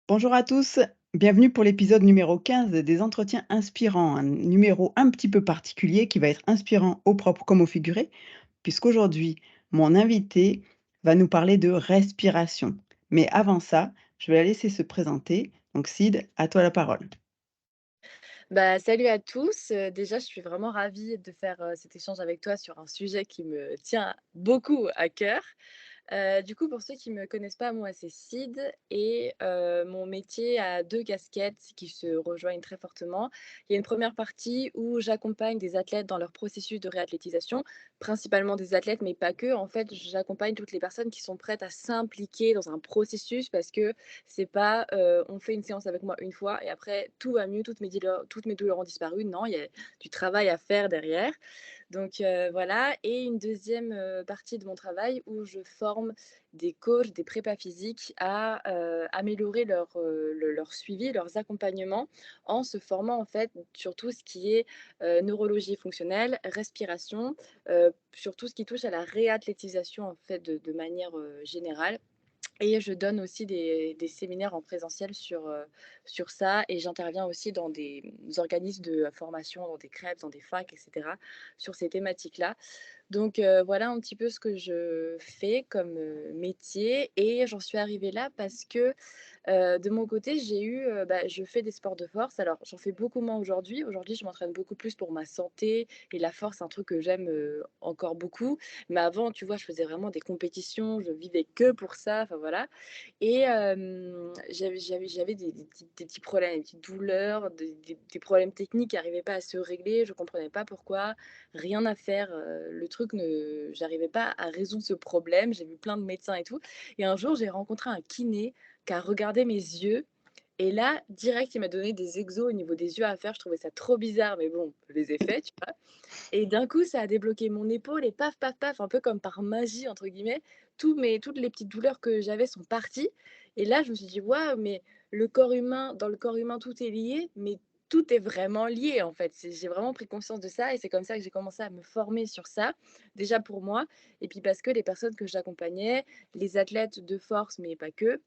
Bonjour à tous, bienvenue pour l'épisode numéro 15 des entretiens inspirants, un numéro un petit peu particulier qui va être inspirant au propre comme au figuré, puisqu'aujourd'hui, mon invité va nous parler de respiration. Mais avant ça, je vais la laisser se présenter. Donc Sid, à toi la parole. Bah, salut à tous. Déjà, je suis vraiment ravie de faire, cet échange avec toi sur un sujet qui me tient beaucoup à cœur. Du coup, pour ceux qui me connaissent pas, moi, c'est Sid et mon métier a 2 casquettes qui se rejoignent très fortement. Il y a une première partie où j'accompagne des athlètes dans leur processus de réathlétisation, principalement des athlètes, mais pas que. En fait, j'accompagne toutes les personnes qui sont prêtes à s'impliquer dans un processus parce que c'est pas, on fait une séance avec moi une fois et après tout va mieux, toutes mes douleurs ont disparu. Non, il y a du travail à faire derrière. Donc voilà, et une deuxième partie de mon travail où je forme des coachs, des prépas physiques à, améliorer leur suivi, leurs accompagnements en se formant en fait sur tout ce qui est, neurologie fonctionnelle, respiration, sur tout ce qui touche à la réathlétisation en fait de manière, générale. Et je donne aussi des séminaires en présentiel sur ça et j'interviens aussi dans des organismes de formation, dans des crêpes, dans des facs et cetera, sur ces thématiques-là. Donc voilà un petit peu ce que je fais comme, métier et j'en suis arrivée là parce que, de mon côté, j'ai eu, je fais des sports de force. Alors j'en fais beaucoup moins aujourd'hui. Aujourd'hui, je m'entraîne beaucoup plus pour ma santé et la force, c'est un truc que j'aime, encore beaucoup. Mais avant, tu vois, je faisais vraiment des compétitions, je vivais que pour ça, enfin voilà. Et j'avais des petits problèmes, des petites douleurs, des problèmes techniques qui n'arrivaient pas à se régler. Je ne comprenais pas pourquoi, rien à faire, le truc ne j'arrivais pas à résoudre ce problème. J'ai vu plein de médecins et tout et un jour, j'ai rencontré un kiné qui a regardé mes yeux et là, direct, il m'a donné des exos au niveau des yeux à faire. Je trouvais ça trop bizarre, mais bon, je les ai faits, tu vois? Et d'un coup, ça a débloqué mon épaule et paf, paf, paf, un peu comme par «magie» entre guillemets, toutes les petites douleurs que j'avais sont parties et là, je me suis dit: «Waouh, mais dans le corps humain, tout est lié, mais tout est vraiment lié, en fait». J'ai vraiment pris conscience de ça et c'est comme ça que j'ai commencé à me former sur ça, déjà pour moi et puis parce que les personnes que j'accompagnais, les athlètes de force, mais pas que,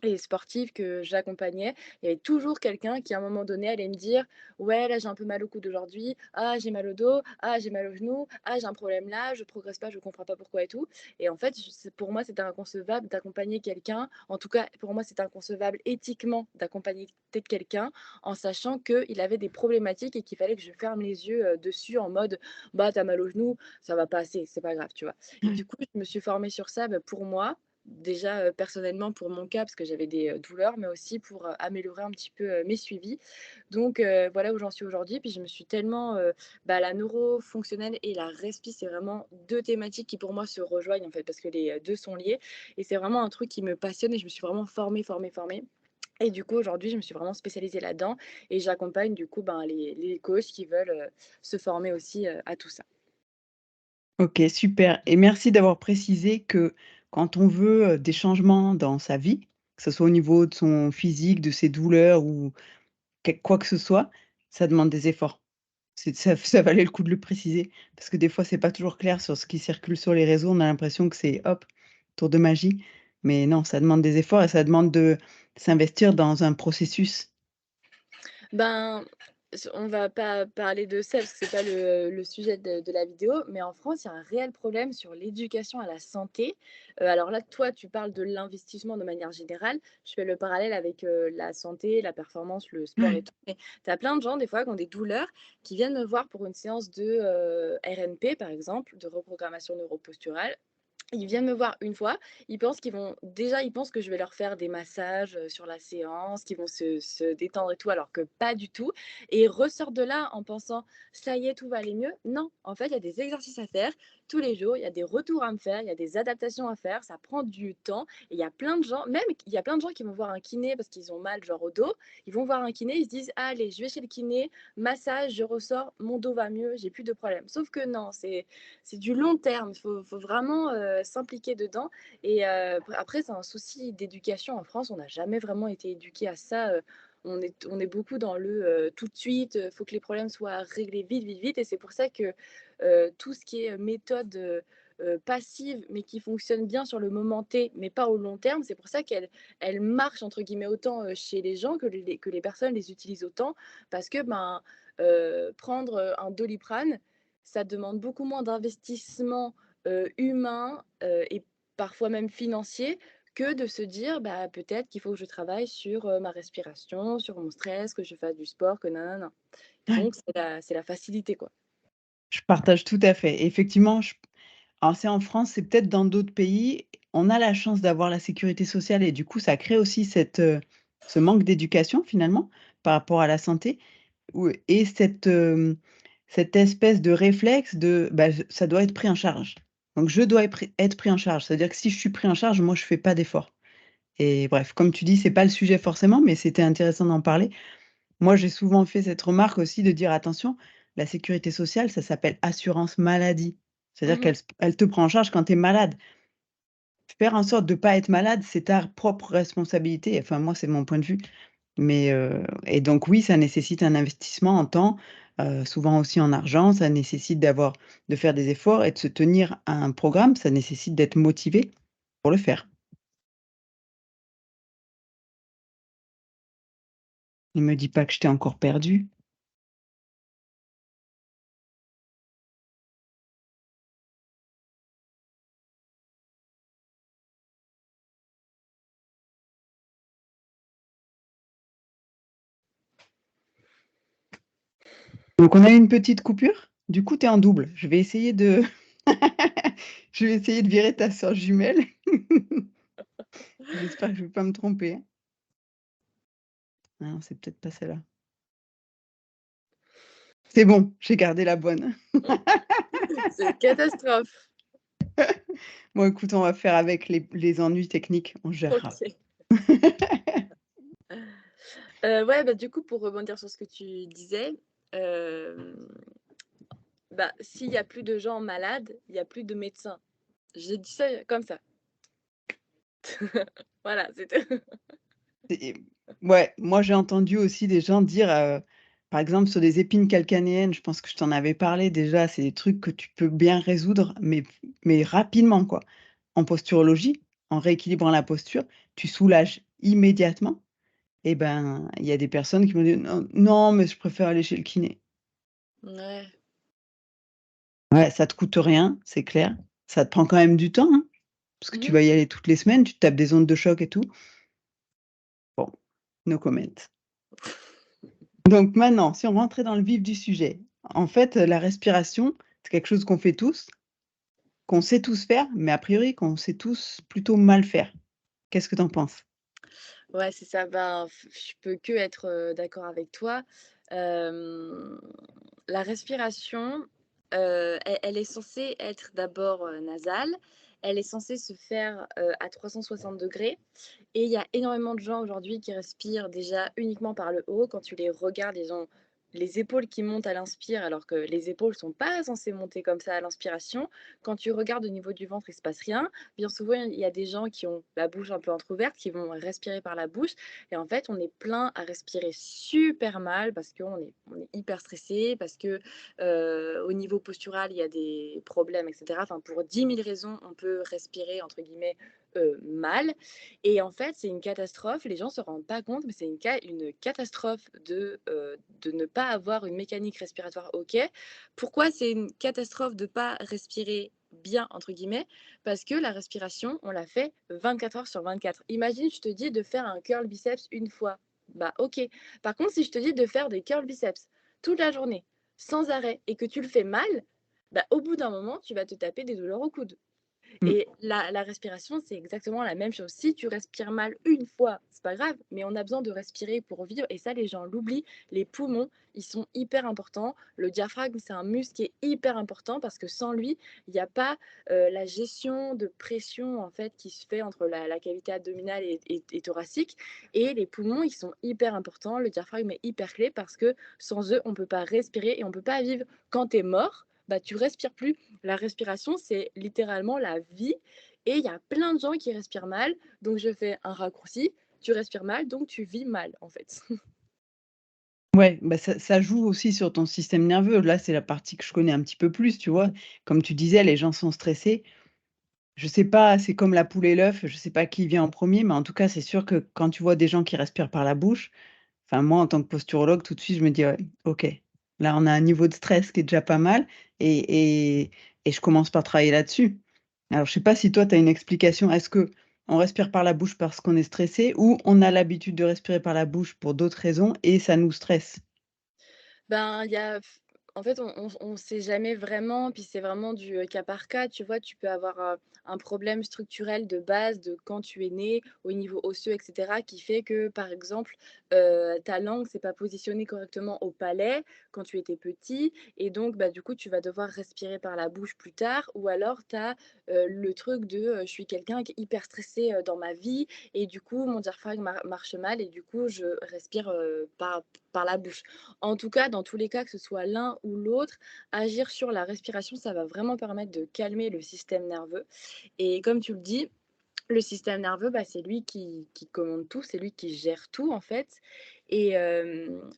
les sportifs que j'accompagnais, il y avait toujours quelqu'un qui, à un moment donné, allait me dire: «Ouais, là, j'ai un peu mal au coude aujourd'hui. Ah, j'ai mal au dos. Ah, j'ai mal au genou. Ah, j'ai un problème là, je progresse pas, je comprends pas pourquoi et tout» et en fait, je c'est pour moi, c'était inconcevable d'accompagner quelqu'un. En tout cas, pour moi, c'était inconcevable éthiquement d'accompagner peut-être quelqu'un en sachant qu'il avait des problématiques et qu'il fallait que je ferme les yeux, dessus en mode: «Bah, t'as mal au genou, ça va passer, c'est pas grave», tu vois? Et du coup, je me suis formée sur ça, pour moi, déjà, personnellement pour mon cas parce que j'avais des, douleurs, mais aussi pour, améliorer un petit peu, mes suivis. Donc voilà où j'en suis aujourd'hui. Puis je me suis tellement, la neuro-fonctionnelle et la respi, c'est vraiment 2 thématiques qui pour moi se rejoignent en fait parce que les, 2 sont liés et c'est vraiment un truc qui me passionne et je me suis vraiment formée, formée, formée et du coup aujourd'hui je me suis vraiment spécialisée là-dedans et j'accompagne du coup, les coachs qui veulent, se former aussi, à tout ça. Ok, super. Et merci d'avoir précisé que quand on veut des changements dans sa vie, que ce soit au niveau de son physique, de ses douleurs ou quoi que ce soit, ça demande des efforts. Ça valait le coup de le préciser, parce que des fois, c'est pas toujours clair sur ce qui circule sur les réseaux. On a l'impression que c'est hop, tour de magie, mais non, ça demande des efforts et ça demande de s'investir dans un processus. Ben, on va pas parler de ça parce que c'est pas le sujet de la vidéo, mais en France, il y a un réel problème sur l'éducation à la santé. Alors là, toi, tu parles de l'investissement de manière générale. Je fais le parallèle avec, la santé, la performance, le sport et Ouais. tout. Mais tu as plein de gens, des fois, qui ont des douleurs, qui viennent me voir pour une séance de, RNP, par exemple, de reprogrammation neuroposturale. Ils viennent me voir une fois, ils pensent que je vais leur faire des massages, sur la séance, qu'ils vont se détendre et tout, alors que pas du tout et ils ressortent de là en pensant: «Ça y est, tout va aller mieux». Non, en fait, il y a des exercices à faire tous les jours, il y a des retours à me faire, il y a des adaptations à faire, ça prend du temps et il y a plein de gens même il y a plein de gens qui vont voir un kiné parce qu'ils ont mal, genre au dos. Ils vont voir un kiné, ils se disent: «Allez, je vais chez le kiné, massage, je ressors, mon dos va mieux, j'ai plus de problème». Sauf que non, c'est du long terme. Il faut vraiment s'impliquer dedans. Et après, c'est un souci d'éducation en France. On n'a jamais vraiment été éduqué à ça. On est beaucoup dans le tout de suite. Il faut que les problèmes soient réglés vite, vite, vite. Et c'est pour ça que tout ce qui est méthode passive, mais qui fonctionne bien sur le moment T, mais pas au long terme. C'est pour ça qu'elle marche entre guillemets autant, chez les gens que les personnes les utilisent autant parce que, ben, prendre, un Doliprane, ça demande beaucoup moins d'investissement, humain, et parfois même financier que de se dire: «Bah, peut-être qu'il faut que je travaille sur, ma respiration, sur mon stress, que je fasse du sport, que nin Ouais, donc c'est la facilité, quoi. je partage tout à fait. Effectivement, alors c'est en France, c'est peut-être dans d'autres pays, on a la chance d'avoir la sécurité sociale et du coup, ça crée aussi ce manque d'éducation finalement, par rapport à la santé et cette espèce de réflexe de, bah, ça doit être pris en charge. Donc je dois être pris en charge. C'est-à-dire que si je suis pris en charge, moi je fais pas d'effort et bref, comme tu dis, c'est pas le sujet forcément, mais c'était intéressant d'en parler. Moi, j'ai souvent fait cette remarque aussi de dire: «Attention, la sécurité sociale, ça s'appelle assurance maladie». C'est-à-dire Mmh. elle te prend en charge quand tu es malade. Faire en sorte de pas être malade, c'est ta propre responsabilité. Enfin, moi, c'est mon point de vue. Mais, et donc oui, ça nécessite un investissement en temps, souvent aussi en argent. Ça nécessite de faire des efforts et de se tenir à un programme. Ça nécessite d'être motivé pour le faire. Ne me dis pas que je t'ai encore perdu. Donc on a eu une petite coupure. Du coup, tu es en double. Je vais essayer de je vais essayer de virer ta sœur jumelle. J'espère que je vais pas me tromper, hein. Ah non, c'est peut-être pas celle-là. C'est bon, j'ai gardé la bonne. C'est une catastrophe. Bon, écoute, on va faire avec les ennuis techniques, on gérera. OK. Ouais, bah, du coup, pour rebondir sur ce que tu disais, hem, bah, s'il y a plus de gens malades, il y a plus de médecins. Je dis ça comme ça. Voilà, c'est tout. Et ouais, moi j'ai entendu aussi des gens dire, par exemple sur des épines calcanéennes, je pense que je t'en avais parlé déjà, c'est des trucs que tu peux bien résoudre, mais rapidement quoi. En posturologie, en rééquilibrant la posture, tu soulages immédiatement et ben, il y a des personnes qui m'ont dit: «Non, non, mais je préfère aller chez le kiné». Ouais. Ouais, ça te coûte rien, c'est clair. Ça te prend quand même du temps, hein, parce que tu Mmh. vas y aller toutes les semaines, tu te tapes des ondes de choc et tout. Bon, no comment. Donc maintenant, si on rentrait dans le vif du sujet, en fait, la respiration, c'est quelque chose qu'on fait tous, qu'on sait tous faire, mais a priori qu'on sait tous plutôt mal faire. Qu'est-ce que tu en penses? Ouais, c'est ça. Ben, je peux que être, d'accord avec toi. Hem, la respiration, elle est censée être d'abord, nasale. Elle est censée se faire, à 360 degrés. Et il y a énormément de gens aujourd'hui qui respirent déjà uniquement par le haut. Quand tu les regardes, ils ont les épaules qui montent à l'inspire, alors que les épaules sont pas censées monter comme ça à l'inspiration. Quand tu regardes au niveau du ventre, il se passe rien. Bien souvent, il y a des gens qui ont la bouche un peu entrouverte, qui vont respirer par la bouche. Et en fait, on est plein à respirer super mal parce qu'on est hyper stressé, parce que au niveau postural, il y a des problèmes, etc. Enfin, pour 10 000 raisons, on peut respirer, entre guillemets, mal. Et en fait, c'est une catastrophe. Les gens ne se rendent pas compte, mais c'est une catastrophe de ne pas avoir une mécanique respiratoire OK. Pourquoi c'est une catastrophe de ne pas respirer bien, entre guillemets? Parce que la respiration, on la fait 24 heures sur 24. Imagine, je te dis de faire un curl biceps une fois. Bah OK. Par contre, si je te dis de faire des curl biceps toute la journée, sans arrêt, et que tu le fais mal, bah, au bout d'un moment, tu vas te taper des douleurs au coude. Mmh. Et la respiration, c'est exactement la même chose. Si tu respires mal une fois, c'est pas grave, mais on a besoin de respirer pour vivre et ça, les gens l'oublient. Les poumons, ils sont hyper importants. Le diaphragme, c'est un muscle qui est hyper important parce que sans lui, il n'y a pas, la gestion de pression, en fait, qui se fait entre la cavité abdominale et thoracique. Et les poumons, ils sont hyper importants. Le diaphragme est hyper clé parce que sans eux, on peut pas respirer et on peut pas vivre. Quand tu es mort, bah, tu respires plus. La respiration, c'est littéralement la vie et il y a plein de gens qui respirent mal. Donc je fais un raccourci, tu respires mal, donc tu vis mal en fait. Ouais, bah, ça joue aussi sur ton système nerveux. Là, c'est la partie que je connais un petit peu plus, tu vois? Comme tu disais, les gens sont stressés. Je sais pas, c'est comme la poule et l'œuf, je sais pas qui vient en premier, mais en tout cas, c'est sûr que quand tu vois des gens qui respirent par la bouche, enfin moi, en tant que posturologue, tout de suite, je me dis: «Ouais, OK, là, on a un niveau de stress qui est déjà pas mal et et et je commence par travailler là-dessus». Alors je sais pas si toi, tu as une explication. Est-ce qu'on respire par la bouche parce qu'on est stressé ou on a l'habitude de respirer par la bouche pour d'autres raisons et ça nous stresse? Ben, il y a en fait, on sait jamais vraiment, puis c'est vraiment du, cas par cas, tu vois? Tu peux avoir, un problème structurel de base de quand tu es né, au niveau osseux et cetera, qui fait que, par exemple, ta langue s'est pas positionnée correctement au palais quand tu étais petit et donc bah, du coup, tu vas devoir respirer par la bouche plus tard ou alors tu as, le truc de, «Je suis quelqu'un qui est hyper stressé, dans ma vie et du coup, mon diaphragme marche mal et du coup, je respire, par la bouche». En tout cas, dans tous les cas, que ce soit l'un ou l'autre, agir sur la respiration, ça va vraiment permettre de calmer le système nerveux et comme tu le dis, le système nerveux, bah, c'est lui qui commande tout, c'est lui qui gère tout, en fait et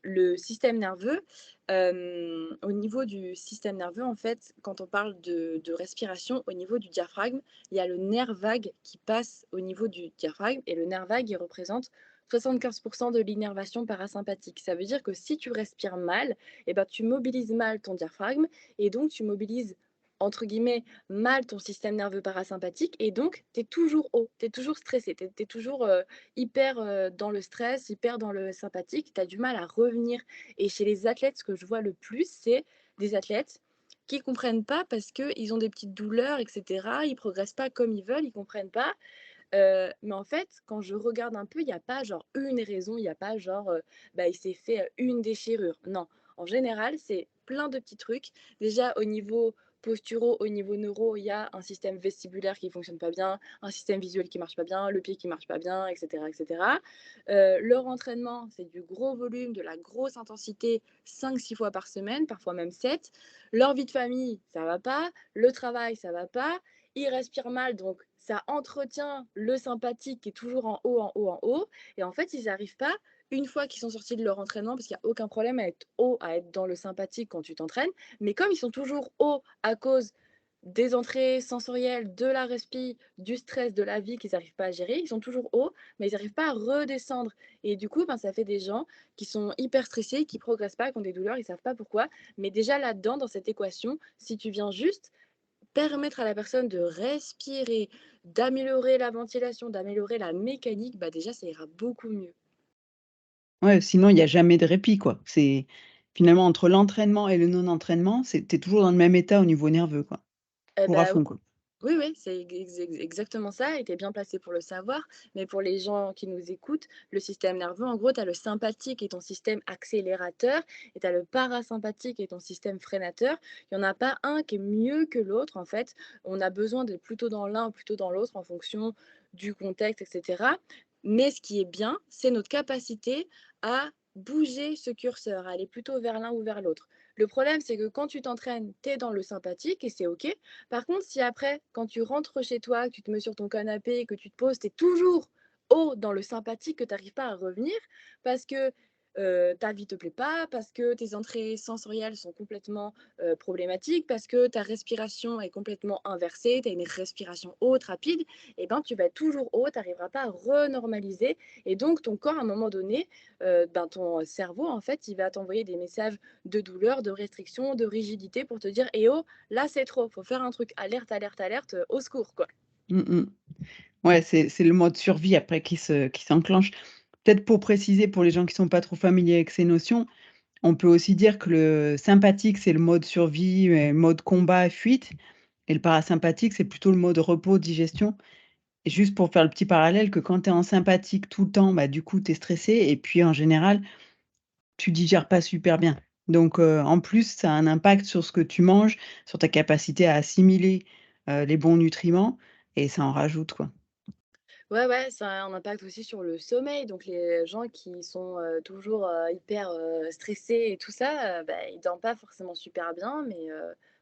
le système nerveux, au niveau du système nerveux, en fait, quand on parle de respiration, au niveau du diaphragme, il y a le nerf vague qui passe au niveau du diaphragme et le nerf vague, il représente 75 de l'innervation parasympathique. Ça veut dire que si tu respires mal et ben, tu mobilises mal ton diaphragme et donc tu mobilises, entre guillemets, mal ton système nerveux parasympathique et donc tu es toujours haut, tu es toujours stressé, tu es toujours, hyper, dans le stress, hyper dans le sympathique, tu as du mal à revenir et chez les athlètes, ce que je vois le plus, c'est des athlètes qui comprennent pas parce qu'ils ont des petites douleurs et cetera, ils progressent pas comme ils veulent, ils comprennent pas, mais en fait, quand je regarde un peu, il y a pas genre une raison, il y a pas genre, bah, il s'est fait, une déchirure. Non, en général, c'est plein de petits trucs. Déjà au niveau posturaux, au niveau neuro, il y a un système vestibulaire qui fonctionne pas bien, un système visuel qui marche pas bien, le pied qui marche pas bien et cetera et cetera. Leur entraînement, c'est du gros volume, de la grosse intensité 5-6 fois par semaine, parfois même 7. Leur vie de famille, ça va pas. Le travail, ça va pas. Ils respirent mal, donc ça entretient le sympathique qui est toujours en haut, en haut, en haut. Et en fait, ils n'arrivent pas, une fois qu'ils sont sortis de leur entraînement, parce qu'il n'y a aucun problème à être haut, à être dans le sympathique quand tu t'entraînes, mais comme ils sont toujours hauts à cause des entrées sensorielles, de la respi, du stress, de la vie qu'ils n'arrivent pas à gérer, ils sont toujours hauts, mais ils n'arrivent pas à redescendre. Et du coup, ben, ça fait des gens qui sont hyper stressés, qui progressent pas, qui ont des douleurs, ils ne savent pas pourquoi. Mais déjà là-dedans, dans cette équation, si tu viens juste permettre à la personne de respirer, d'améliorer la ventilation, d'améliorer la mécanique, bah, déjà ça ira beaucoup mieux. Ouais, sinon il y a jamais de répit, quoi. C'est finalement entre l'entraînement et le non-entraînement, tu es toujours dans le même état au niveau nerveux, quoi. Toujours à Bah, fond, quoi. oui, oui, c'est exactement ça et tu es bien placé pour le savoir. Mais pour les gens qui nous écoutent, le système nerveux, en gros, tu as le sympathique et ton système accélérateur et tu as le parasympathique et ton système freinateur. Il y en a pas un qui est mieux que l'autre, en fait. On a besoin d'être plutôt dans l'un ou plutôt dans l'autre en fonction du contexte et cetera. Mais ce qui est bien, c'est notre capacité à bouger ce curseur, à aller plutôt vers l'un ou vers l'autre. Le problème, c'est que quand tu t'entraînes, tu es dans le sympathique et c'est OK. Par contre, si après, quand tu rentres chez toi, que tu te mets sur ton canapé, que tu te poses, tu es toujours haut dans le sympathique, que tu n'arrives pas à revenir parce que ta vie te plaît pas, parce que tes entrées sensorielles sont complètement problématiques, parce que ta respiration est complètement inversée, tu as une respiration haute, rapide, et ben tu vas être toujours haut, tu n'arriveras pas à renormaliser. Et donc, ton corps, à un moment donné, ben, ton cerveau, en fait, il va t'envoyer des messages de douleur, de restriction, de rigidité pour te dire, eh oh, là, c'est trop, faut faire un truc. Alerte, alerte, alerte, au secours, quoi. Mmh mh. Ouais, c'est le mode survie après qui s'enclenche. Peut-être pour préciser pour les gens qui sont pas trop familiers avec ces notions, on peut aussi dire que le sympathique, c'est le mode survie, mode combat, fuite et le parasympathique, c'est plutôt le mode repos, digestion et juste pour faire le petit parallèle que quand tu es en sympathique tout le temps, bah, du coup, tu es stressé et puis en général, tu digères pas super bien. Donc en plus, ça a un impact sur ce que tu manges, sur ta capacité à assimiler, les bons nutriments et ça en rajoute, quoi. Ouais, ouais, ça a un impact aussi sur le sommeil. Donc les gens qui sont, toujours, hyper, stressés et tout ça, bah, ils dorment pas forcément super bien, mais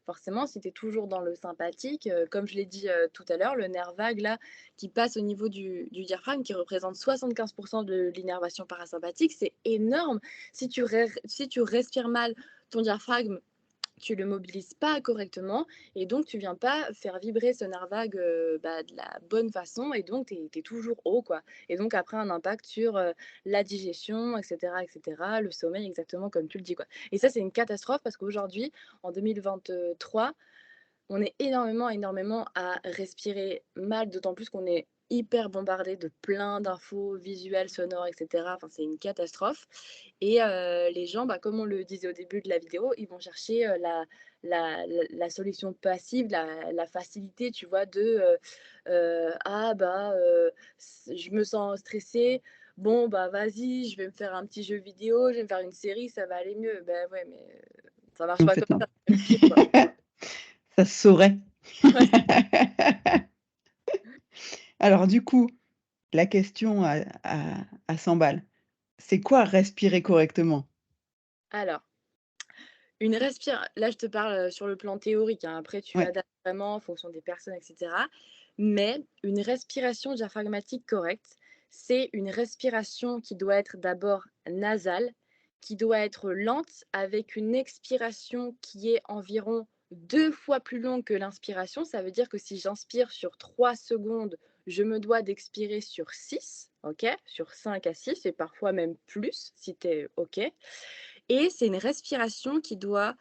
forcément, si tu es toujours dans le sympathique, comme je l'ai dit, tout à l'heure, le nerf vague là, qui passe au niveau du diaphragme, qui représente 75 de l'innervation parasympathique, c'est énorme. Si tu respires mal, ton diaphragme, tu le mobilises pas correctement et donc tu viens pas faire vibrer ce nerf vague, de la bonne façon et donc tu es toujours haut, quoi et donc après un impact sur, la digestion et cetera, le sommeil exactement comme tu le dis, quoi et ça, c'est une catastrophe parce qu'aujourd'hui, en 2023, on est énormément, énormément à respirer mal, d'autant plus qu'on est hyper bombardé de plein d'infos visuelles, sonores et cetera. Enfin, c'est une catastrophe et les gens, comme on le disait au début de la vidéo, ils vont chercher, la solution passive, la facilité, tu vois? «Ah je me sens stressée, bon, vas-y, je vais me faire un petit jeu vidéo, je vais me faire une série, ça va aller mieux». Ben ouais, mais ça marche En pas fait, comme non. ça, c'est même pire, quoi. Ça se saurait. Ouais. Alors du coup, la question à 100 balles, c'est quoi respirer correctement? Alors là, je te parle, sur le plan théorique, hein, après tu Ouais, adaptes vraiment en fonction des personnes et cetera. Mais une respiration diaphragmatique correcte, c'est une respiration qui doit être d'abord nasale, qui doit être lente avec une expiration qui est environ 2 fois plus longue que l'inspiration. Ça veut dire que si j'inspire sur 3 secondes, je me dois d'expirer sur 6, OK? Sur 5 à 6 et parfois même plus si tu es OK. Et c'est une respiration qui doit,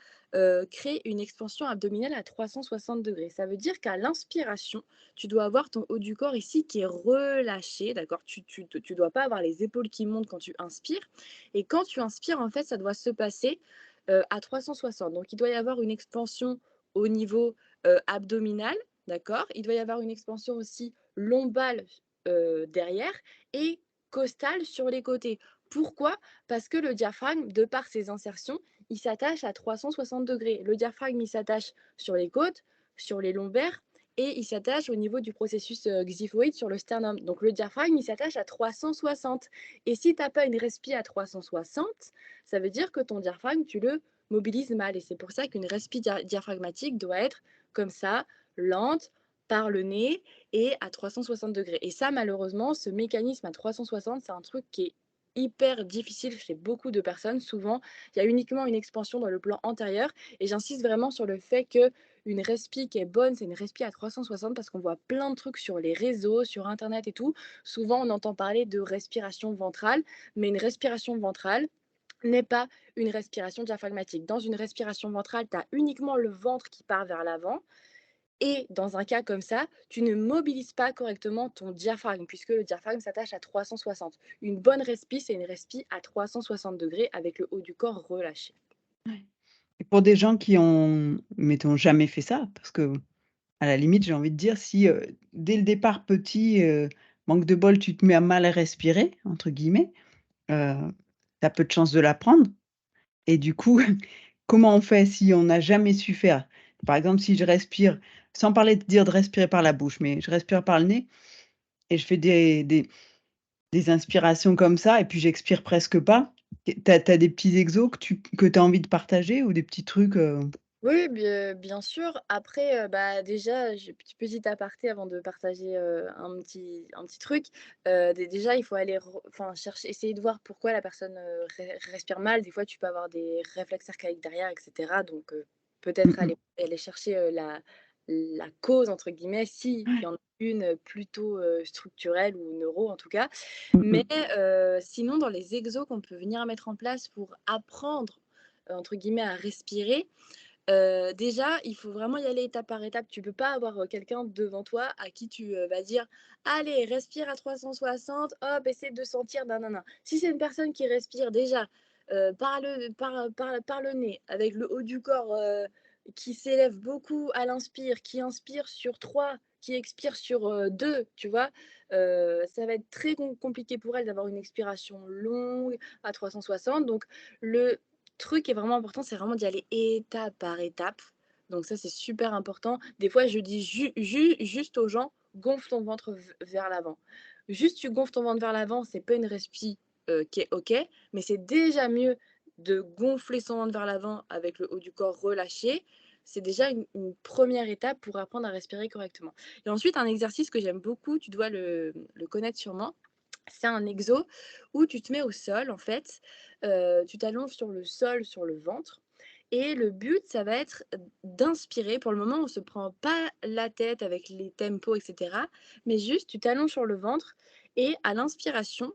créer une expansion abdominale à 360 degrés. Ça veut dire qu'à l'inspiration, tu dois avoir ton haut du corps ici qui est relâché, d'accord? Tu dois pas avoir les épaules qui montent quand tu inspires et quand tu inspires, en fait, ça doit se passer, à 360. Donc il doit y avoir une expansion au niveau, abdominal, d'accord? Il doit y avoir une expansion aussi lombale, derrière et costale sur les côtés. Pourquoi? Parce que le diaphragme, de par ses insertions, il s'attache à 360 degrés. Le diaphragme, il s'attache sur les côtes, sur les lombaires et il s'attache au niveau du processus xiphoïde sur le sternum. Donc le diaphragme, il s'attache à 360. Et si tu n'as pas une respi à 360, ça veut dire que ton diaphragme, tu le mobilises mal. Et c'est pour ça qu'une respi diaphragmatique doit être comme ça, lente, par le nez et à 360 degrés. Et ça, malheureusement, ce mécanisme à 360, c'est un truc qui est hyper difficile chez beaucoup de personnes. Souvent, il y a uniquement une expansion dans le plan antérieur et j'insiste vraiment sur le fait que une respi qui est bonne, c'est une respi à 360 parce qu'on voit plein de trucs sur les réseaux, sur internet et tout. Souvent, on entend parler de respiration ventrale, mais une respiration ventrale n'est pas une respiration diaphragmatique. Dans une respiration ventrale, tu as uniquement le ventre qui part vers l'avant et dans un cas comme ça, tu ne mobilises pas correctement ton diaphragme, puisque le diaphragme s'attache à 360. Une bonne respi, c'est une respi à 360 degrés avec le haut du corps relâché. ouais. Et pour des gens qui ont, mettons, jamais fait ça, parce que à la limite, j'ai envie de dire si, dès le départ petit, manque de bol, tu te mets à «mal respirer» entre guillemets, heu, tu as peu de chances de l'apprendre et du coup, comment on fait si on n'a jamais su faire? Par exemple, si je respire sans parler de dire de respirer par la bouche, mais je respire par le nez et je fais des inspirations comme ça et puis j'expire presque pas. Tu as des petits exos que tu as envie de partager ou des petits trucs, Oui, bien sûr. Après, déjà, petit aparté avant de partager, un petit truc. Déjà, il faut aller chercher essayer de voir pourquoi la personne, respire mal. Des fois, tu peux avoir des réflexes archaïques derrière et cetera, donc mmh peut-être mh. aller chercher, la «cause» entre guillemets, s'il y Ouais. en a une, plutôt, structurelle ou neuro en tout cas. Mmh Mais mh. sinon dans les exos qu'on peut venir mettre en place pour apprendre, entre guillemets «à respirer», déjà, il faut vraiment y aller étape par étape. Tu peux pas avoir, quelqu'un devant toi à qui tu, vas dire: «Allez, respire à 360, hop, essaie de sentir nanana». Si c'est une personne qui respire déjà, par le nez, avec le haut du corps, qui s'élève beaucoup à l'inspire, qui inspire sur 3, qui expire sur, 2, tu vois? Ça va être très compliqué pour elle d'avoir une expiration longue à 360. Donc le truc qui est vraiment important, c'est vraiment d'y aller étape par étape. Donc ça, c'est super important. Des fois, je dis juste aux gens: «Gonfle ton ventre vers l'avant». Juste, tu gonfles ton ventre vers l'avant, c'est pas une respi, qui est OK, mais c'est déjà mieux de gonfler son ventre vers l'avant avec le haut du corps relâché. c'est déjà une 1 étape pour apprendre à respirer correctement. Et ensuite, un exercice que j'aime beaucoup, tu dois le connaître sûrement, c'est un exo où tu te mets au sol en fait, tu t'allonges sur le sol, sur le ventre et le but, ça va être d'inspirer. Pour le moment, on se prend pas la tête avec les tempos et cetera, mais juste tu t'allonges sur le ventre et à l'inspiration,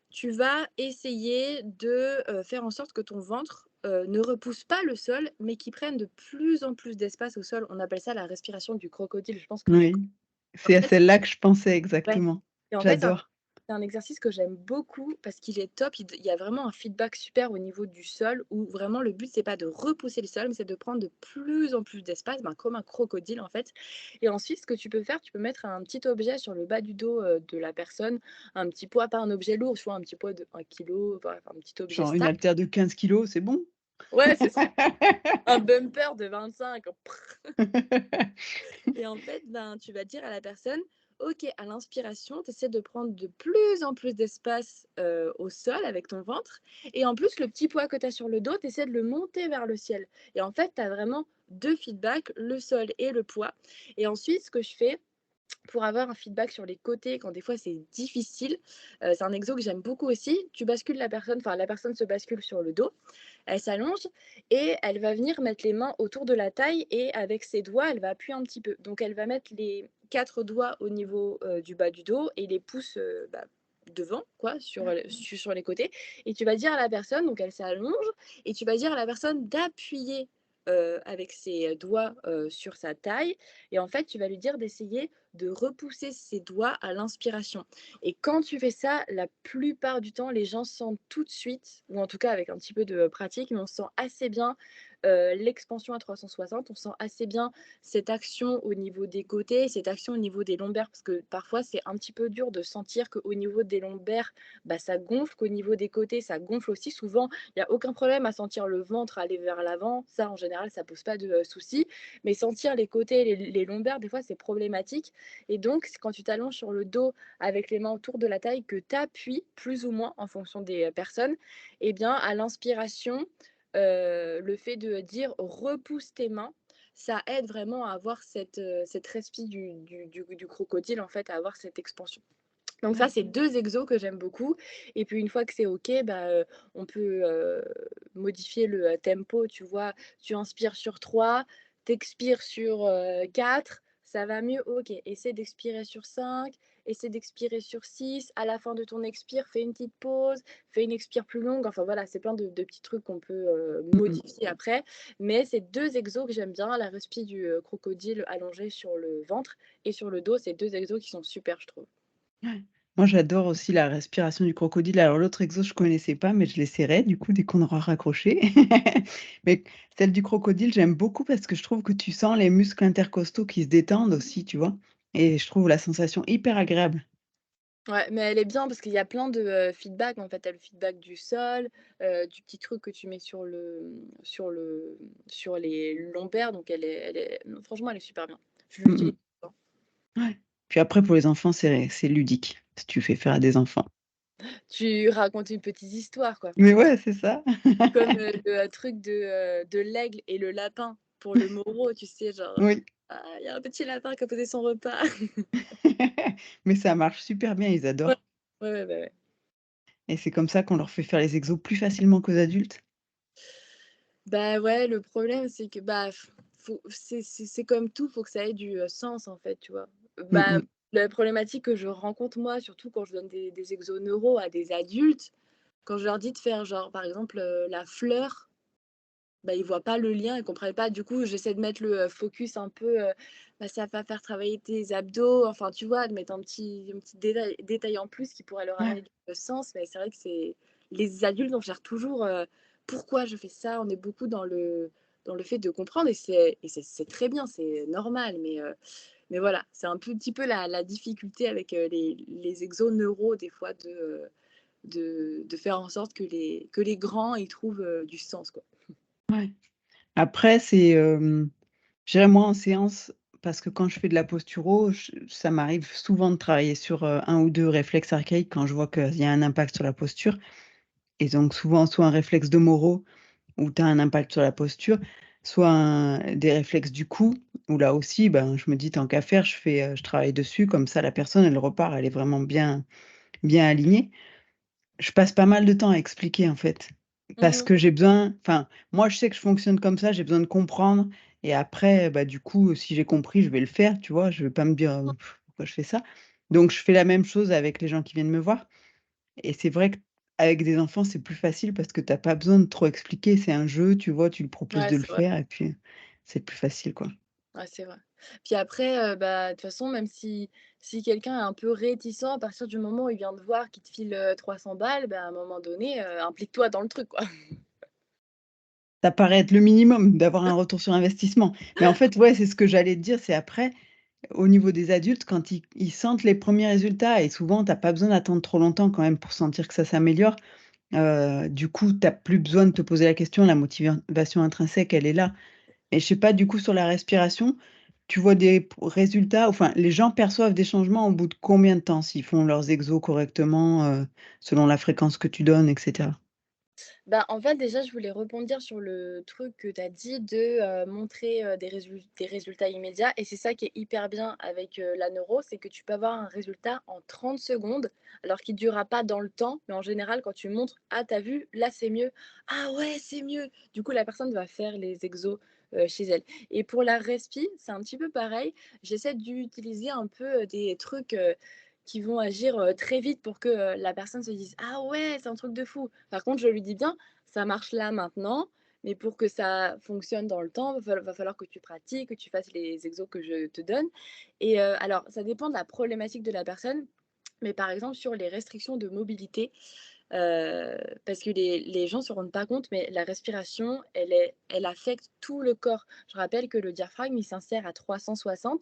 tu vas essayer de, faire en sorte que ton ventre, ne repousse pas le sol, mais qu'il prenne de plus en plus d'espace au sol. On appelle ça la respiration du crocodile, je pense que tu Oui, en c'est à fait celle-là que je pensais ouais exactement. et en fait, J'adore. c'est un exercice que j'aime beaucoup parce qu'il est top. Il y a vraiment un feedback super au niveau du sol où vraiment le but, c'est pas de repousser le sol, mais c'est de prendre de plus en plus d'espace, ben, comme un crocodile en fait. Et ensuite, ce que tu peux faire, tu peux mettre un petit objet sur le bas du dos de la personne, un petit poids, pas un objet lourd, tu vois, un petit poids de 1 kilo, voilà, un petit objet Genre une stable. haltère de 15 kilos, c'est bon? Ouais, c'est ça, un bumper de 25. Et en fait, ben, tu vas dire à la personne: «OK, à l'inspiration, tu essaies de prendre de plus en plus d'espace, au sol avec ton ventre et en plus, le petit poids que tu as sur le dos, tu essaies de le monter vers le ciel» et en fait, tu as vraiment 2 feedbacks, le sol et le poids et ensuite, ce que je fais, pour avoir un feedback sur les côtés quand des fois c'est difficile, c'est un exo que j'aime beaucoup aussi. Tu bascules la personne, enfin la personne se bascule sur le dos, elle s'allonge et elle va venir mettre les mains autour de la taille et avec ses doigts, elle va appuyer un petit peu. Donc elle va mettre les 4 doigts au niveau, du bas du dos et les pouces, bah, devant quoi, sur les côtés et tu vas dire à la personne donc elle s'allonge et tu vas dire à la personne d'appuyer, avec ses doigts, sur sa taille et en fait, tu vas lui dire d'essayer de repousser ses doigts à l'inspiration. Et quand tu fais ça, la plupart du temps, les gens sentent tout de suite, ou en tout cas avec un petit peu de pratique, mais on sent assez bien l'expansion à 360, on sent assez bien cette action au niveau des côtés, cette action au niveau des lombaires, parce que parfois c'est un petit peu dur de sentir qu'au niveau des lombaires, bah, ça gonfle, qu'au niveau des côtés, ça gonfle aussi. Souvent, il n'y a aucun problème à sentir le ventre aller vers l'avant, ça en général, ça pose pas de soucis, mais sentir les côtés, les lombaires, des fois, c'est problématique. Et donc, quand tu t'allonges sur le dos avec les mains autour de la taille, que tu appuies plus ou moins en fonction des personnes, eh bien, à l'inspiration, le fait de dire repousse tes mains, ça aide vraiment à avoir cette respi du crocodile, en fait, à avoir cette expansion. Donc ça, c'est 2 exos que j'aime beaucoup et puis une fois que c'est OK, bah, on peut, modifier le, tempo, tu vois? Tu inspires sur 3, tu expires sur, 4, ça va mieux? OK. Essaie d'expirer sur 5, essaie d'expirer sur 6. À la fin de ton expire, fais une petite pause, fais une expire plus longue. Enfin voilà, c'est plein de petits trucs qu'on peut, Mmh mh. modifier après. Mais c'est 2 exos que j'aime bien, la respi du, crocodile allongé sur le ventre et sur le dos, c'est 2 exos qui sont super, je trouve. Ouais. Moi, j'adore aussi la respiration du crocodile. Alors l'autre exo, je connaissais pas, mais je l'essaierai du coup dès qu'on aura raccroché. Mais celle du crocodile, j'aime beaucoup parce que je trouve que tu sens les muscles intercostaux qui se détendent aussi, tu vois? Et je trouve la sensation hyper agréable. Ouais, mais elle est bien parce qu'il y a plein de, feedback en fait. Tu as le feedback du sol, du petit truc que tu mets sur les lombaires donc elle est non franchement elle est super bien. Je Mmh l'utilise mh. tout le temps. Ouais. Puis après pour les enfants, c'est ludique, si tu fais faire à des enfants. Tu racontes une petite histoire quoi. Mais ouais, c'est ça. Comme, le, truc de l'aigle et le lapin pour le Moro, tu sais genre, Oui. «Ah, il y a un petit lapin qui a posé son repas». Mais ça marche super bien, ils Ouais. adorent Ouais, ouais, bah, ouais. et c'est comme ça qu'on leur fait faire les exos plus facilement qu'aux adultes. Bah, ouais, le problème, c'est que, bah, faut c'est comme tout, faut que ça ait du, sens, en fait, tu vois? Mmh Bah, mh. la problématique que je rencontre, moi, surtout quand je donne des exos neuro à des adultes, quand je leur dis de faire, genre, par exemple, la fleur, bah, ils voient pas le lien, ils comprennent pas. Du coup, j'essaie de mettre le, focus un peu, bah, ça va faire travailler tes abdos, enfin, tu vois? De mettre un petit détail en plus qui pourrait leur amener Ouais, du, sens, mais c'est vrai que c'est les adultes, on cherche toujours, pourquoi je fais ça? On est beaucoup dans le fait de comprendre et c'est très bien, c'est normal, mais voilà, c'est un petit peu la difficulté avec, les exos neuro des fois de faire en sorte que les grands, ils trouvent, du sens, quoi. ouais. Après c'est, je dirais moi en séance, parce que quand je fais de la posturo, ça m'arrive souvent de travailler sur, 1 ou 2 réflexes archaïques quand je vois qu'il y a un impact sur la posture et donc souvent soit un réflexe de Moro où tu as un impact sur la posture. soit des réflexes du cou, où là aussi, ben, je me dis: «Tant qu'à faire, je travaille dessus», comme ça la personne, elle repart, elle est vraiment bien alignée. Je passe pas mal de temps à expliquer, en fait, parce Mmh. que j'ai besoin enfin, moi, je sais que je fonctionne comme ça, j'ai besoin de comprendre et après, bah, du coup, si j'ai compris, je vais le faire, tu vois? Je vais pas me dire: Pourquoi je fais ça?» Donc je fais la même chose avec les gens qui viennent me voir et c'est vrai qu'avec des enfants, c'est plus facile parce que tu as pas besoin de trop expliquer. C'est un jeu, tu vois? Tu lui proposes Ouais, de le c'est vrai. faire et puis, c'est plus facile, quoi. Ouais, c'est vrai. Puis après, bah, de toute façon, même si quelqu'un est un peu réticent, à partir du moment où il vient te voir, qu'il te file, 300 balles, bah, à un moment donné, implique-toi dans le truc, quoi. Ça paraît être le minimum d'avoir un retour sur investissement. Mais en fait, ouais, c'est ce que j'allais te dire, c'est après, au niveau des adultes, quand ils sentent les premiers résultats et souvent tu as pas besoin d'attendre trop longtemps quand même pour sentir que ça s'améliore, du coup, tu as plus besoin de te poser la question, la motivation intrinsèque, elle est là. Et je sais pas, du coup, sur la respiration, tu vois des résultats, enfin, les gens perçoivent des changements au bout de combien de temps s'ils font leurs exos correctement, selon la fréquence que tu donnes et cetera? Bah, en fait, déjà, je voulais rebondir sur le truc que tu as dit de, montrer, des résultats immédiats et c'est ça qui est hyper bien avec, la neuro, c'est que tu peux avoir un résultat en 30 secondes, alors qu'il ne durera pas dans le temps, mais en général, quand tu montres: «Ah, tu as vu? Là, c'est mieux. Ah ouais, c'est mieux!» Du coup, la personne va faire les exos, chez elle et pour la respi, c'est un petit peu pareil. J'essaie d'utiliser un peu, des trucs, qui vont agir, très vite pour que, la personne se dise: «Ah ouais, c'est un truc de fou». Par contre, je lui dis bien: «Ça marche là, maintenant, mais pour que ça fonctionne dans le temps, va falloir que tu pratiques, que tu fasses les exos que je te donne» et alors ça dépend de la problématique de la personne, mais par exemple sur les restrictions de mobilité, parce que les gens se rendent pas compte, mais la respiration, elle affecte tout le corps. Je rappelle que le diaphragme, il s'insère à 360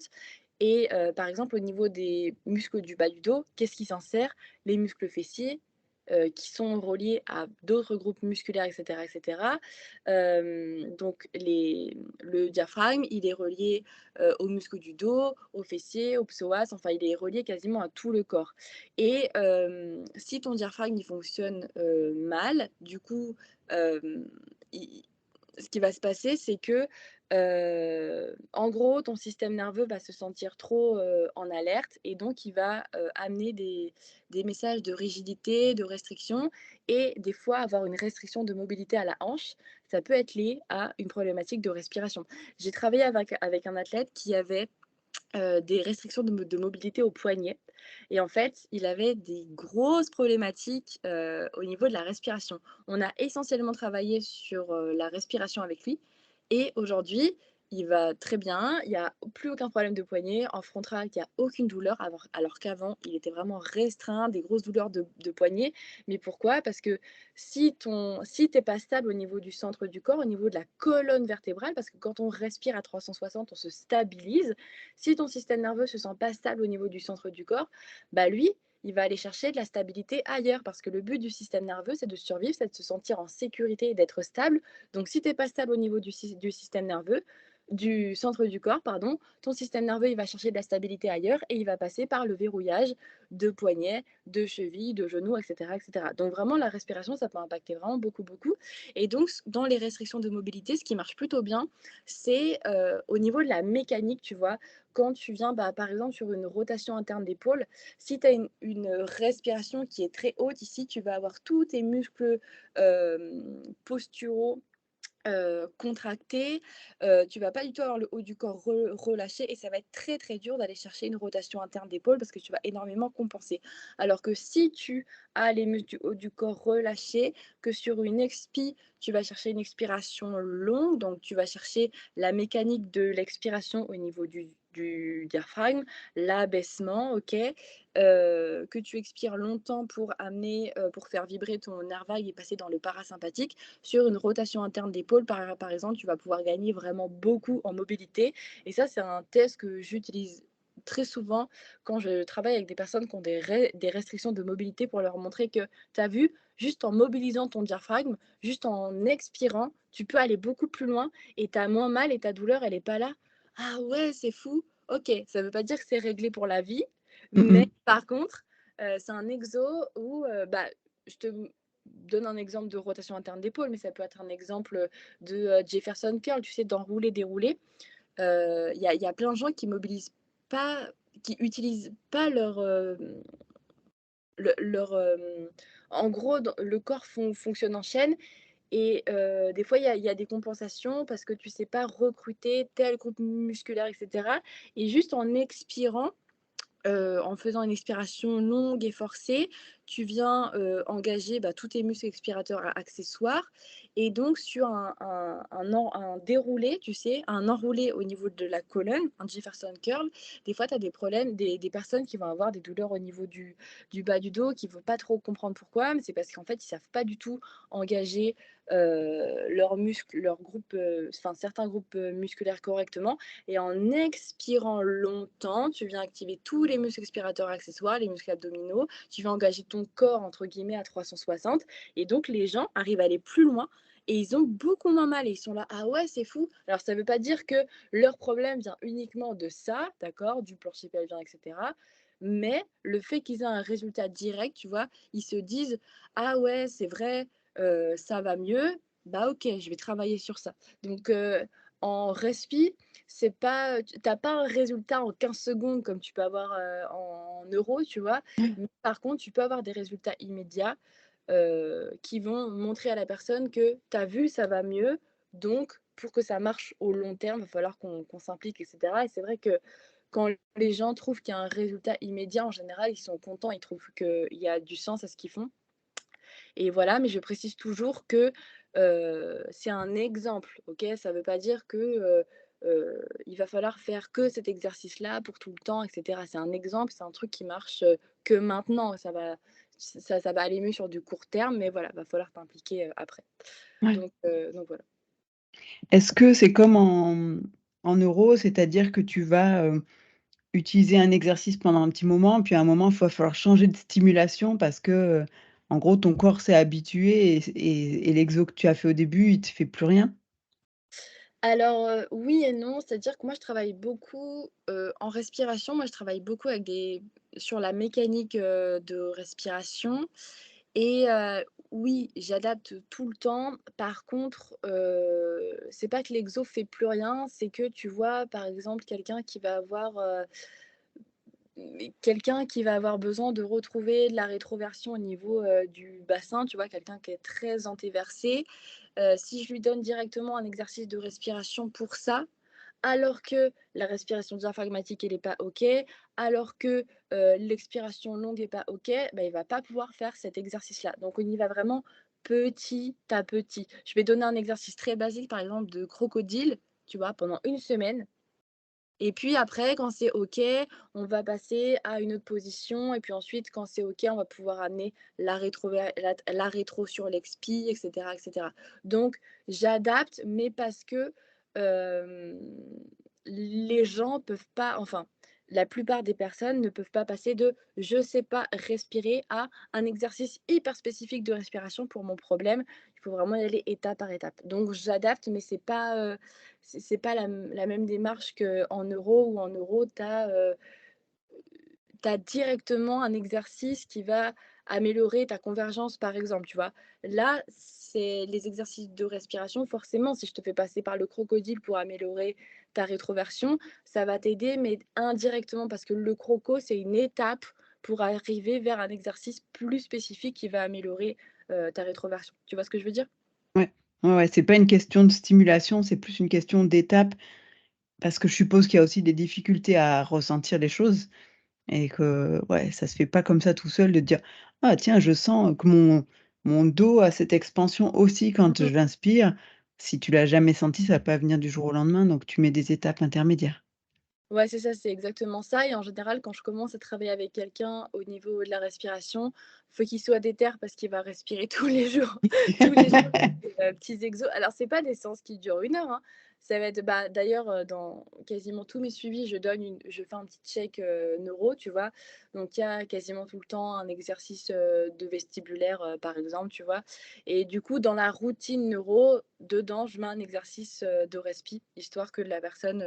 et par exemple, au niveau des muscles du bas du dos, qu'est-ce qui s'insère? Les muscles fessiers, qui sont reliés à d'autres groupes musculaires et cetera. Donc le diaphragme, il est relié, aux muscles du dos, aux fessiers, aux psoas, enfin, il est relié quasiment à tout le corps et si ton diaphragme, il fonctionne, mal, du coup, il ce qui va se passer, c'est que, en gros, ton système nerveux va se sentir trop, en alerte et donc il va, amener des messages de rigidité, de restriction et des fois avoir une restriction de mobilité à la hanche. Ça peut être lié à une problématique de respiration. J'ai travaillé avec un athlète qui avait des restrictions de mobilité au poignet et en fait, il avait des grosses problématiques, au niveau de la respiration. On a essentiellement travaillé sur, la respiration avec lui et aujourd'hui, il va très bien, il y a plus aucun problème de poignet. En frontal, il y a aucune douleur alors qu'avant, il était vraiment restreint, des grosses douleurs de poignet. Mais pourquoi? Parce que si tu es pas stable au niveau du centre du corps, au niveau de la colonne vertébrale, parce que quand on respire à 360, on se stabilise. Si ton système nerveux se sent pas stable au niveau du centre du corps, bah lui, il va aller chercher de la stabilité ailleurs parce que le but du système nerveux, c'est de survivre, c'est de se sentir en sécurité et d'être stable. Donc si tu es pas stable au niveau du système nerveux, du centre du corps, pardon, ton système nerveux, il va chercher de la stabilité ailleurs et il va passer par le verrouillage de poignets, de chevilles, de genoux, etc., etc. Donc vraiment, la respiration, ça peut impacter vraiment beaucoup, beaucoup. Et donc, dans les restrictions de mobilité, ce qui marche plutôt bien, c'est au niveau de la mécanique, tu vois, quand tu viens, bah, par exemple, sur une rotation interne d'épaule, si tu as une respiration qui est très haute, ici, tu vas avoir tous tes muscles posturaux contractés, tu vas pas du tout avoir le haut du corps relâché et ça va être très, très dur d'aller chercher une rotation interne d'épaule parce que tu vas énormément compenser. Alors que si tu as les muscles du haut du corps relâchés, que sur une expi, tu vas chercher une expiration longue, donc tu vas chercher la mécanique de l'expiration au niveau du diaphragme, l'abaissement, OK, que tu expires longtemps pour amener, pour faire vibrer ton nerf vague et passer dans le parasympathique. Sur une rotation interne d'épaule, par exemple, tu vas pouvoir gagner vraiment beaucoup en mobilité. Et ça, c'est un test que j'utilise très souvent quand je travaille avec des personnes qui ont des restrictions de mobilité pour leur montrer que, tu as vu, juste en mobilisant ton diaphragme, juste en expirant, tu peux aller beaucoup plus loin et tu as moins mal et ta douleur, elle n'est pas là. Ah ouais, c'est fou. Ok, ça ne veut pas dire que c'est réglé pour la vie, Mmh mais mh. par contre, c'est un exo où bah, je te donne un exemple de rotation interne d'épaule, mais ça peut être un exemple de Jefferson Curl, tu sais, d'enrouler, dérouler. Il y a plein de gens qui mobilisent pas, qui utilisent pas leur en gros, le corps fonctionne en chaîne et des fois, il y a des compensations parce que tu sais pas recruter tel groupe musculaire, et cetera, et juste en expirant, en faisant une expiration longue et forcée, tu viens, engager, bah, tous tes muscles expirateurs accessoires, et donc sur un déroulé, tu sais, un enroulé au niveau de la colonne, un Jefferson curl, des fois tu as des problèmes, des personnes qui vont avoir des douleurs au niveau du bas du dos, qui ne vont pas trop comprendre pourquoi, mais c'est parce qu'en fait, ils savent pas du tout engager, leurs muscles, leurs groupes, enfin certains groupes, musculaires correctement, et en expirant longtemps, tu viens activer tous les muscles expirateurs accessoires, les muscles abdominaux, tu vas engager ton corps entre guillemets à 360, et donc les gens arrivent à aller plus loin et ils ont beaucoup moins mal et ils sont là, ah ouais, c'est fou. Alors ça ne veut pas dire que leur problème vient uniquement de ça, d'accord, du plancher pelvien, etc. Mais le fait qu'ils aient un résultat direct, tu vois, ils se disent, ah ouais, c'est vrai, ça va mieux, bah ok, je vais travailler sur ça. Donc en respi, c'est pas, tu n'as pas un résultat en 15 secondes comme tu peux avoir en euros, tu vois. Ouais. Mais par contre, tu peux avoir des résultats immédiats qui vont montrer à la personne que tu as vu, ça va mieux. Donc, pour que ça marche au long terme, il va falloir qu'on s'implique, etc. Et c'est vrai que quand les gens trouvent qu'il y a un résultat immédiat, en général, ils sont contents, ils trouvent qu'il y a du sens à ce qu'ils font. Et voilà, mais je précise toujours que c'est un exemple, ok? Ça ne veut pas dire que il va falloir faire que cet exercice-là pour tout le temps, et cetera. C'est un exemple, c'est un truc qui marche que maintenant. Ça va aller mieux sur du court terme, mais voilà, va falloir t'impliquer après. Ouais. Donc voilà. Est-ce que c'est comme en euros, c'est-à-dire que tu vas, utiliser un exercice pendant un petit moment, puis à un moment, il va falloir changer de stimulation parce que, en gros, ton corps s'est habitué et l'exo que tu as fait au début, il te fait plus rien? Alors, oui et non, c'est-à-dire que moi je travaille beaucoup, en respiration, moi je travaille beaucoup sur la mécanique, de respiration. Et oui, j'adapte tout le temps. Par contre, c'est pas que l'exo fait plus rien, c'est que tu vois, par exemple, quelqu'un qui va avoir besoin de retrouver de la rétroversion au niveau, du bassin, tu vois? Quelqu'un qui est très antéversé, si je lui donne directement un exercice de respiration pour ça, alors que la respiration diaphragmatique, elle est pas OK, alors que, l'expiration longue est pas OK, bah, il va pas pouvoir faire cet exercice-là. Donc on y va vraiment petit à petit. Je vais donner un exercice très basique, par exemple de crocodile, tu vois? Pendant une semaine, et puis après quand c'est OK, on va passer à une autre position, et puis ensuite quand c'est OK, on va pouvoir amener la rétro sur l'expi, et cetera, et cetera. Donc j'adapte, mais parce que, hem, les gens peuvent pas, enfin, la plupart des personnes ne peuvent pas passer de «je sais pas respirer» à un exercice hyper spécifique de respiration pour mon problème. Il faut vraiment y aller étape par étape. Donc j'adapte, mais c'est pas la même démarche qu'en euros, où en euros, tu as directement un exercice qui va améliorer ta convergence, par exemple, tu vois? Là, c'est les exercices de respiration, forcément, si je te fais passer par le crocodile pour améliorer ta rétroversion, ça va t'aider, mais indirectement, parce que le croco, c'est une étape pour arriver vers un exercice plus spécifique qui va améliorer, ta rétroversion. Tu vois ce que je veux dire? Ouais. Ouais, ouais, c'est pas une question de stimulation, c'est plus une question d'étape parce que je suppose qu'il y a aussi des difficultés à ressentir les choses et que, ouais, ça se fait pas comme ça tout seul de dire: «Ah tiens, je sens que mon dos a cette expansion aussi quand Mmh. je l'inspire». Si tu l'as jamais senti, ça va pas venir du jour au lendemain, donc tu mets des étapes intermédiaires. Ouais, c'est ça, c'est exactement ça, et en général, quand je commence à travailler avec quelqu'un au niveau de la respiration, faut qu'il soit déter parce qu'il va respirer tous les jours tous les jours des petits exos. Alors c'est pas des séances qui durent 1 heure, hein. Ça va être bah, d'ailleurs, dans quasiment tous mes suivis, je fais un petit check, neuro, tu vois? Donc il y a quasiment tout le temps un exercice, de vestibulaire, par exemple, tu vois? Et du coup, dans la routine neuro, dedans, je mets un exercice, de respi, histoire que la personne,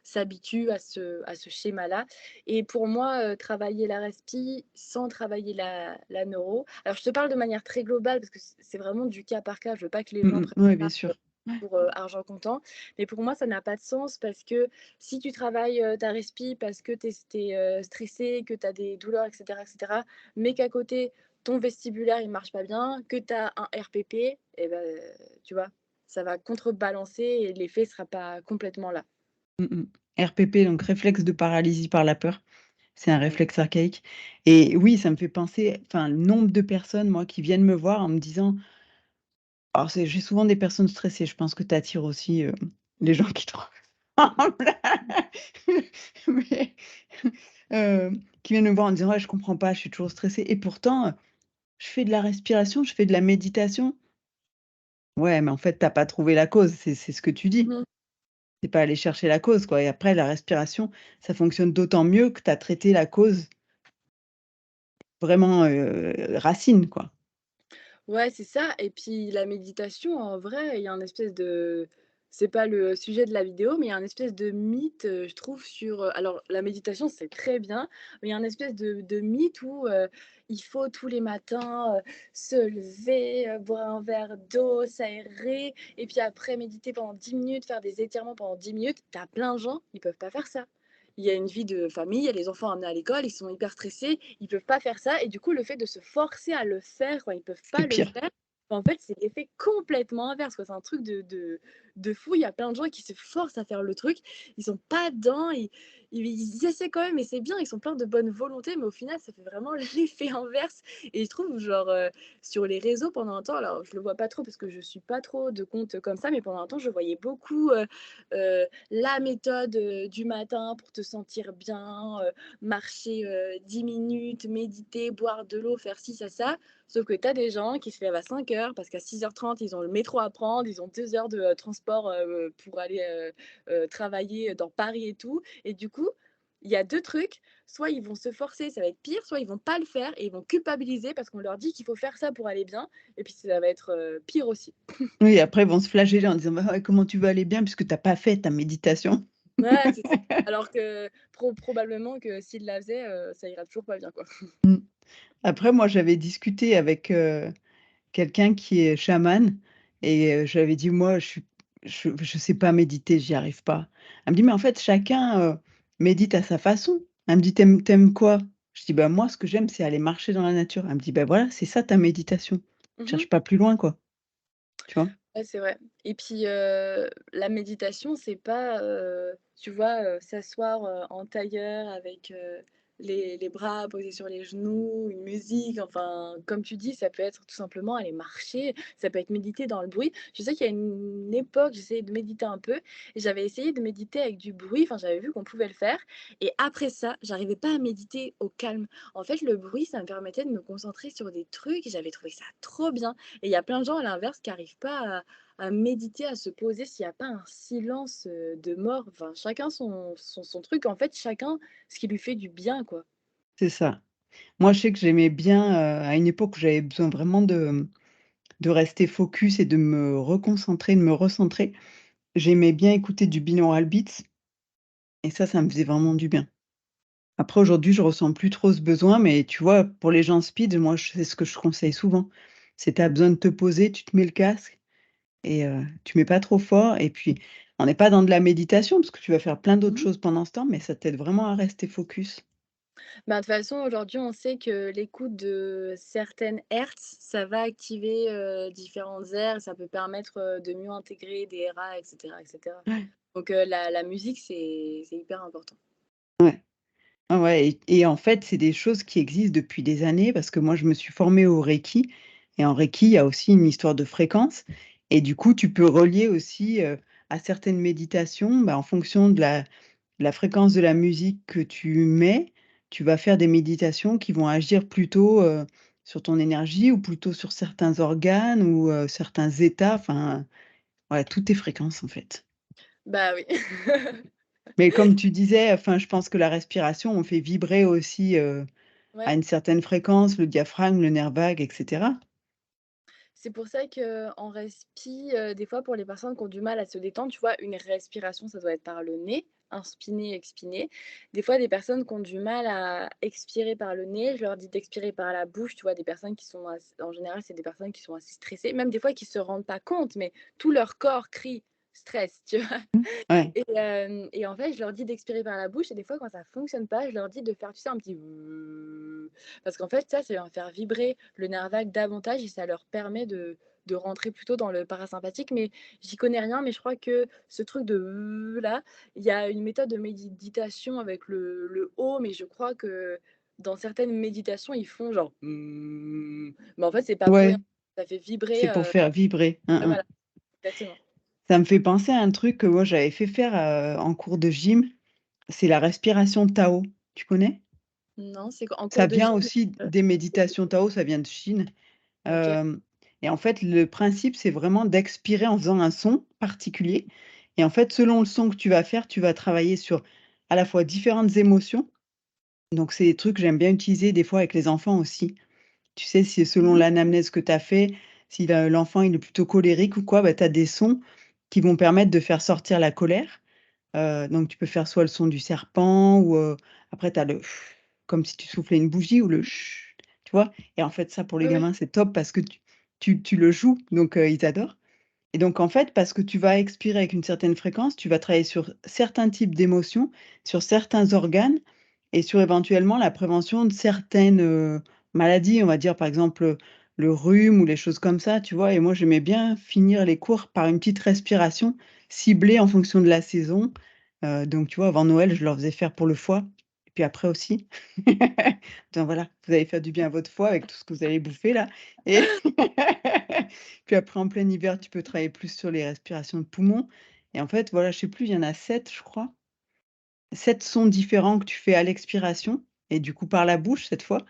s'habitue à ce schéma-là. Et pour moi, travailler la respi sans travailler la neuro, alors je te parle de manière très globale parce que c'est vraiment du cas par cas, je veux pas que les gens Mmh prennent mh. Ouais, ça bien sûr. Ouais. pour, argent comptant. Mais pour moi, ça n'a pas de sens parce que si tu travailles, ta respi parce que tu es stressé, que tu as des douleurs et cetera, mais qu'à côté, ton vestibulaire, il marche pas bien, que tu as un RPP et ben, tu vois? Ça va contrebalancer et l'effet sera pas complètement là. Mmh mh. RPP, donc réflexe de paralysie par la peur. C'est un Mmh. réflexe archaïque et oui, ça me fait penser enfin, le nombre de personnes, moi, qui viennent me voir en me disant alors c'est j'ai souvent des personnes stressées, je pense que tu attires aussi, les gens qui te ressemblent. Mais, qui viennent me voir en disant: «Ouais, je comprends pas, je suis toujours stressée» et pourtant, je fais de la respiration, je fais de la méditation. Ouais, mais en fait, tu as pas trouvé la cause, c'est ce que tu dis. Mmh. Tu es pas allé chercher la cause, quoi et après la respiration, ça fonctionne d'autant mieux que tu as traité la cause vraiment, racine, quoi. Ouais, c'est ça et puis la méditation, en vrai, il y a un espèce de c'est pas le sujet de la vidéo, mais il y a un espèce de mythe, je trouve sur, alors la méditation, c'est très bien, mais il y a un espèce de mythe où, il faut tous les matins, se lever, boire un verre d'eau, s'aérer et puis après méditer pendant 10 minutes, faire des étirements pendant 10 minutes. Tu as plein de gens, ils peuvent pas faire ça. Il y a une vie de famille, il y a les enfants amenés à l'école, ils sont hyper stressés, ils peuvent pas faire ça et du coup, le fait de se forcer à le faire quand ils peuvent C'est pas le pire. faire, bah, en fait, c'est l'effet complètement inverse, quoi. C'est un truc de fou. Il y a plein de gens qui se forcent à faire le truc, ils sont pas dedans, ils essaient quand même et c'est bien, ils sont pleins de bonne volonté, mais au final, ça fait vraiment l'effet inverse et je trouve genre, sur les réseaux pendant un temps, alors je le vois pas trop parce que je suis pas trop de comptes comme ça, mais pendant un temps, je voyais beaucoup, la méthode, du matin pour te sentir bien, marcher, 10 minutes, méditer, boire de l'eau, faire ci, ça. Sauf que tu as des gens qui se lèvent à 5 heures parce qu'à 6h30 ils ont le métro à prendre, ils ont 2 heures de, transport, pour aller, travailler dans Paris et tout et du coup, il y a 2 trucs, soit ils vont se forcer, ça va être pire, soit ils vont pas le faire et ils vont culpabiliser parce qu'on leur dit qu'il faut faire ça pour aller bien et puis ça va être, pire aussi. Oui, après ils vont se flageller en disant: «Bah, ouais, comment tu veux aller bien puisque tu as pas fait ta méditation?» Ouais, c'est ça. Alors que probablement que s'il la faisait, ça ira toujours pas bien, quoi. Mmh. Après moi, j'avais discuté avec, quelqu'un qui est chaman et je lui avais dit: «Moi, je sais pas méditer, j'y arrive pas». Elle me dit: «Mais en fait, chacun, médite à sa façon». Elle me dit: «Tu aimes quoi?» Je dis: «Bah, moi, ce que j'aime, c'est aller marcher dans la nature». Elle me dit: «Bah, voilà, c'est ça ta méditation. Mmh. Cherche pas plus loin, quoi». Tu vois? Ouais, c'est vrai et puis, la méditation, c'est pas, tu vois, s'asseoir, en tailleur avec, les bras posés sur les genoux, une musique, enfin, comme tu dis, ça peut être tout simplement aller marcher, ça peut être méditer dans le bruit. Je sais qu'il y a une époque, j'essayais de méditer un peu et j'avais essayé de méditer avec du bruit, enfin, j'avais vu qu'on pouvait le faire et après ça, j'arrivais pas à méditer au calme. En fait, le bruit, ça me permettait de me concentrer sur des trucs et j'avais trouvé ça trop bien et il y a plein de gens à l'inverse qui arrivent pas à méditer, à se poser s'il y a pas un silence, de mort. Enfin, chacun son truc. En fait, chacun ce qui lui fait du bien, quoi. C'est ça. Moi, je sais que j'aimais bien, à une époque où j'avais besoin vraiment de rester focus et de me reconcentrer, de me recentrer, j'aimais bien écouter du binaural beats et ça me faisait vraiment du bien. Après aujourd'hui, je ressens plus trop ce besoin, mais tu vois, pour les gens speed, moi, c'est ce que je conseille souvent. C'est tu as besoin de te poser, tu te mets le casque et tu mets pas trop fort et puis on n'est pas dans de la méditation parce que tu vas faire plein d'autres Mmh. choses pendant ce temps, mais ça t'aide vraiment à rester focus. Bah, de toute façon, aujourd'hui, on sait que l'écoute de certaines hertz, ça va activer, différentes aires, ça peut permettre, de mieux intégrer des RA et cetera et cetera. Ouais, Donc, la musique, c'est hyper important. ouais. Ah ouais et en fait, c'est des choses qui existent depuis des années parce que moi, je me suis formée au Reiki et en Reiki, il y a aussi une histoire de fréquence et du coup, tu peux relier aussi, à certaines méditations, bah, en fonction de la fréquence de la musique que tu mets, tu vas faire des méditations qui vont agir plutôt, sur ton énergie ou plutôt sur certains organes ou, certains états, enfin, ouais, tout est fréquence, en fait. Bah oui. Mais comme tu disais, enfin, je pense que la respiration, on fait vibrer aussi, à Ouais. une certaine fréquence, le diaphragme, le nerf vague et cetera. C'est pour ça qu'en respi, des fois pour les personnes qui ont du mal à se détendre, tu vois, une respiration, ça doit être par le nez, inspiner, expiner. Des fois, des personnes qui ont du mal à expirer par le nez, je leur dis d'expirer par la bouche, tu vois? Des personnes qui sont ass en général, c'est des personnes qui sont assez stressées, même des fois qui se rendent pas compte, mais tout leur corps crie: «Stress», tu vois? Mmh, ouais, Et en fait, je leur dis d'expirer par la bouche et des fois quand ça fonctionne pas, je leur dis de faire, tu sais, un petit parce qu'en fait, ça va faire vibrer le nerf vague davantage et ça leur permet de rentrer plutôt dans le parasympathique. Mais j'y connais rien, mais je crois que ce truc de là, il y a une méthode de méditation avec le haut, mais je crois que dans certaines méditations, ils font genre mais en fait, c'est pas pour rien. ouais, Ça fait c'est vibrer, pour faire vibrer. ouais, Hein, hein. voilà, exactement. Ça me fait penser à un truc que moi j'avais fait faire, en cours de gym, c'est la respiration Tao. Tu connais? Non, c'est quoi en Ça cours de vient gym? aussi des méditations Tao, ça vient de Chine. OK. Hem Et en fait, le principe, c'est vraiment d'expirer en faisant un son particulier et en fait, selon le son que tu vas faire, tu vas travailler sur, à la fois, différentes émotions. Donc c'est des trucs que j'aime bien utiliser des fois avec les enfants aussi. Tu sais, si selon Mmh. l'anamnèse que tu as fait, si l'enfant, il est plutôt colérique ou quoi, bah, tu as des sons qui vont permettre de faire sortir la colère. Donc tu peux faire soit le son du serpent ou, après tu as le comme si tu soufflais une bougie ou le tu vois? Et en fait, ça pour les Ouais, ouais. gamins, c'est top parce que tu le joues, donc ils adorent. Et donc en fait, parce que tu vas expirer avec une certaine fréquence, tu vas travailler sur certains types d'émotions, sur certains organes et sur éventuellement la prévention de certaines, maladies. On va dire par exemple, le rhume ou les choses comme ça, tu vois? Et moi, j'aimais bien finir les cours par une petite respiration ciblée en fonction de la saison. Donc tu vois, avant Noël, je leur faisais faire pour le foie et puis après aussi. Donc voilà, vous allez faire du bien à votre foie avec tout ce que vous allez bouffer là et puis après en plein hiver, tu peux travailler plus sur les respirations de poumons et en fait, voilà, je sais plus, il y en a 7, je crois. 7 sons différents que tu fais à l'expiration et du coup par la bouche cette fois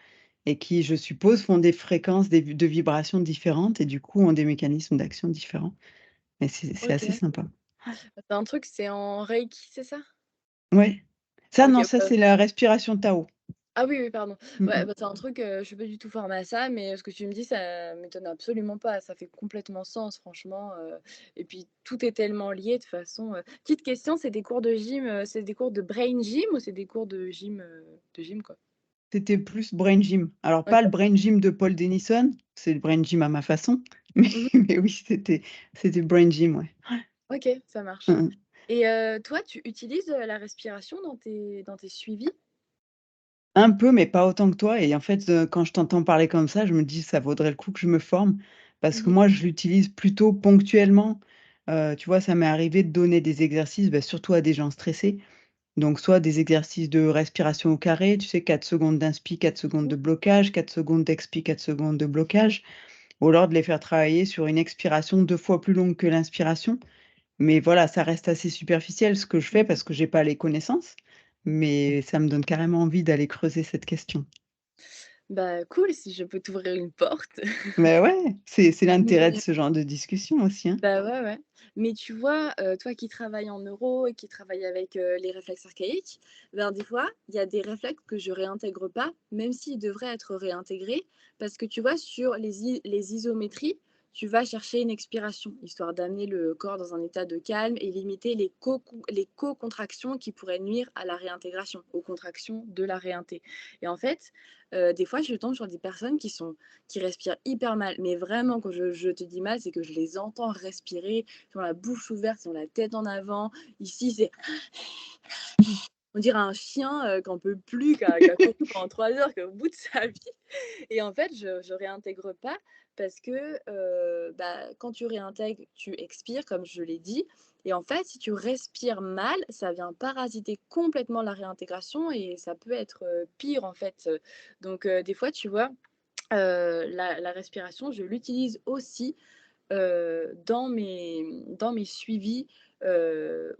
et qui, je suppose, font des fréquences de vibrations différentes et du coup ont des mécanismes d'action différents. Mais c'est assez OK. sympa. C'est un truc, c'est en reiki, c'est ça? Ouais. Ça non, OK, ça bah c'est la respiration Tao. ah oui, oui, pardon. Mmh Ouais, mh. bah, c'est un truc, je suis pas du tout formée à ça, mais ce que tu me dis, ça m'étonne absolument pas. Ça fait complètement sens, franchement, et puis tout est tellement lié de toute façon, petite question, c'est des cours de gym, c'est des cours de brain gym ou c'est des cours de gym, quoi? C'était plus brain gym. Alors pas le OK. brain gym de Paul Denison, c'est le brain gym à ma façon, mais Mmh. mais oui, c'était brain gym, ouais. OK, ça marche. Mmh mh. Et toi, tu utilises, la respiration dans tes suivis? Un peu, mais pas autant que toi et en fait, quand je t'entends parler comme ça, je me dis: «Ça vaudrait le coup que je me forme» parce que Mmh. moi, je l'utilise plutôt ponctuellement. Tu vois, ça m'est arrivé de donner des exercices, bah, surtout à des gens stressés. Donc soit des exercices de respiration au carré, tu sais, 4 secondes d'inspi, 4 secondes Mmh. de blocage, 4 secondes d'expi, 4 secondes de blocage ou alors de les faire travailler sur une expiration 2 fois plus longue que l'inspiration. Mais voilà, ça reste assez superficiel ce que je fais Mmh. parce que j'ai pas les connaissances, mais ça me donne carrément envie d'aller creuser cette question. Bah, cool, si je peux t'ouvrir une porte. Mais ouais, c'est l'intérêt de Mais ce genre de discussion aussi, hein. bah, ouais, ouais. Mais tu vois, toi qui travailles en neuro et qui travailles avec, les réflexes archaïques, ben, des fois, il y a des réflexes que je réintègre pas, même s'ils devraient être réintégrés. Parce que tu vois, sur les isométries, tu vas chercher une expiration, histoire d'amener le corps dans un état de calme et limiter les co-contractions qui pourraient nuire à la réintégration, aux contractions de la réinté. Et en fait, des fois, je tombe sur des personnes qui respirent hyper mal. Mais vraiment, quand je te dis mal, c'est que je les entends respirer, ils ont la bouche ouverte, ils ont la tête en avant. Ici, c'est on dirait un chien qui n'en peut plus, qui a couru pendant 3 heures, qui est au bout de sa vie. Et en fait, je réintègre pas parce que bah, quand tu réintègres, tu expires, comme je l'ai dit. Et en fait, si tu respires mal, ça vient parasiter complètement la réintégration et ça peut être pire en fait. Donc, des fois, tu vois, la respiration, je l'utilise aussi, dans mes suivis,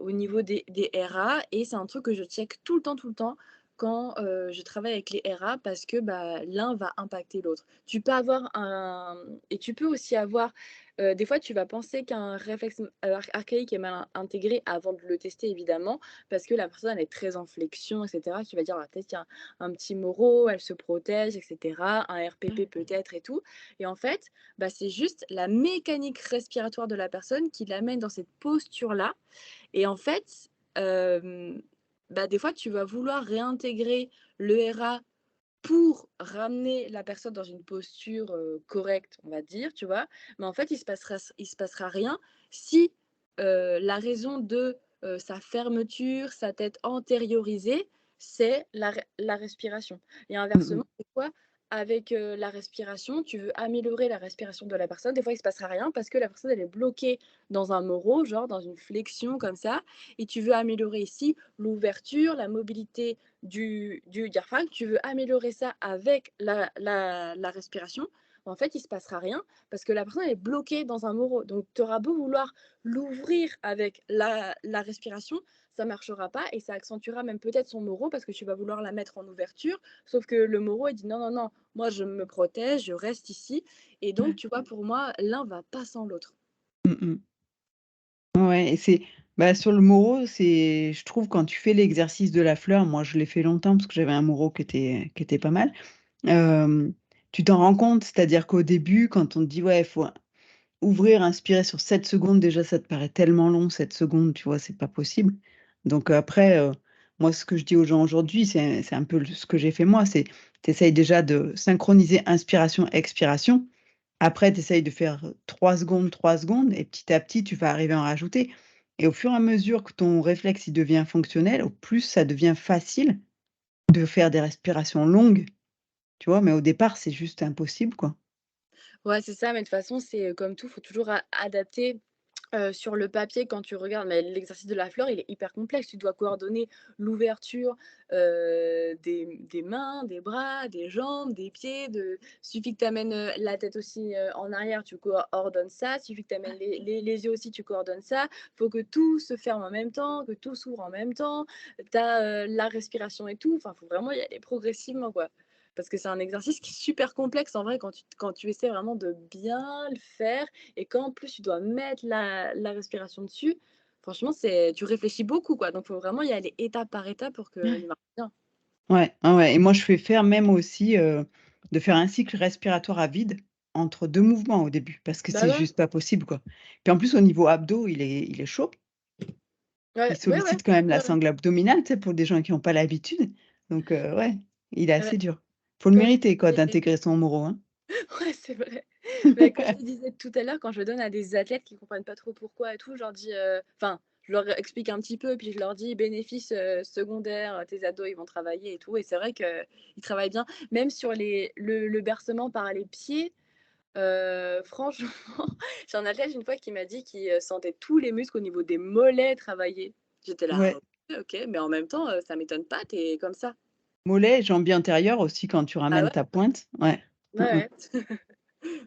au niveau des RA et c'est un truc que je check tout le temps quand, je travaille avec les RA parce que, bah, l'un va impacter l'autre. Tu peux avoir un et tu peux aussi avoir, Des fois, tu vas penser qu'un réflexe archaïque est mal intégré avant de le tester évidemment, parce que la personne elle est très en flexion et cetera. Tu vas dire: «Ah peut-être qu'il y a un petit Moro, elle se protège et cetera, un RPP peut-être et tout» et en fait, bah, c'est juste la mécanique respiratoire de la personne qui l'amène dans cette posture-là et en fait, bah, des fois, tu vas vouloir réintégrer le RA pour ramener la personne dans une posture, correcte, on va dire, tu vois? Mais en fait, il se passera rien si, la raison de, sa fermeture, sa tête antériorisée, c'est la respiration et Mmh inversement, mh. des fois, avec, la respiration, tu veux améliorer la respiration de la personne. Des fois, il se passera rien parce que la personne, elle est bloquée dans un moro, genre dans une flexion comme ça et tu veux améliorer ici l'ouverture, la mobilité du diaphragme, tu veux améliorer ça avec la respiration, en fait, il ne se passera rien parce que la personne est bloquée dans un moro. Donc, tu auras beau vouloir l'ouvrir avec la respiration, ça ne marchera pas et ça accentuera même peut-être son moro parce que tu vas vouloir la mettre en ouverture. Sauf que le moro, il dit non, non, non, moi, je me protège, je reste ici. Et donc, Ouais. tu vois, pour moi, l'un va pas sans l'autre. Mmh mh. Ouais et c'est bah, sur le Moro, c'est je trouve quand tu fais l'exercice de la fleur, moi je l'ai fait longtemps parce que j'avais un Moro qui était pas mal. Tu t'en rends compte, c'est-à-dire qu'au début, quand on te dit: «Ouais, il faut ouvrir, inspirer sur 7 secondes», déjà ça te paraît tellement long 7 secondes, tu vois? C'est pas possible. Donc après, moi ce que je dis aux gens aujourd'hui, c'est un peu le ce que j'ai fait moi, c'est tu essayes déjà de synchroniser inspiration, expiration. Après, tu essayes de faire 3 secondes, 3 secondes et petit à petit, tu vas arriver à en rajouter et au fur et à mesure que ton réflexe, il devient fonctionnel, au plus ça devient facile de faire des respirations longues, tu vois? Mais au départ, c'est juste impossible, quoi. Ouais, c'est ça, mais de toute façon, c'est, comme tout, faut toujours adapter. Sur le papier, quand tu regardes, mais l'exercice de la fleur, il est hyper complexe. Tu dois coordonner l'ouverture, des mains, des bras, des jambes, des pieds, suffit que tu amènes, la tête aussi, en arrière, tu coordonnes ça. Suffit que tu amènes les yeux aussi, tu coordonnes ça. Faut que tout se ferme en même temps, que tout s'ouvre en même temps. Tu as, la respiration et tout. Enfin, faut vraiment y aller progressivement, quoi. Parce que c'est un exercice qui est super complexe en vrai quand tu essaies vraiment de bien le faire et qu'en plus tu dois mettre la respiration dessus, franchement, tu réfléchis beaucoup, quoi. Donc, il faut vraiment y aller étape par étape pour qu'il marche bien. Ouais, ouais, ouais et moi, je fais faire même aussi, de faire un cycle respiratoire à vide entre 2 mouvements au début parce que Bah c'est ouais, juste pas possible, quoi. Puis en plus, au niveau abdos, il est chaud. Il ouais, ouais, ouais, sollicite quand même la ouais, ouais, sangle abdominale, tu sais, pour des gens qui ont pas l'habitude. Donc ouais, il est ouais. assez dur. Faut le Comme je mériter, quoi, disais d'intégrer son Moro, hein. ouais, c'est vrai. Mais comme je te disais tout à l'heure, quand je le donne à des athlètes qui comprennent pas trop pourquoi et tout, je leur dis, enfin, je leur explique un petit peu, puis je leur dis: «Bénéfices, secondaires, tes abdos, ils vont travailler et tout» et c'est vrai qu'ils travaillent bien. Même sur le bercement par les pieds, franchement, j'ai un athlète une fois qui m'a dit qu'il, sentait tous les muscles au niveau des mollets travailler. J'étais là: Ouais, «OK, OK», mais en même temps, ça m'étonne pas, tu es comme ça. mollet, jambier antérieur aussi quand tu Ah ramènes ouais? ta pointe. Ouais. Mmh mh. Ouais, ouais.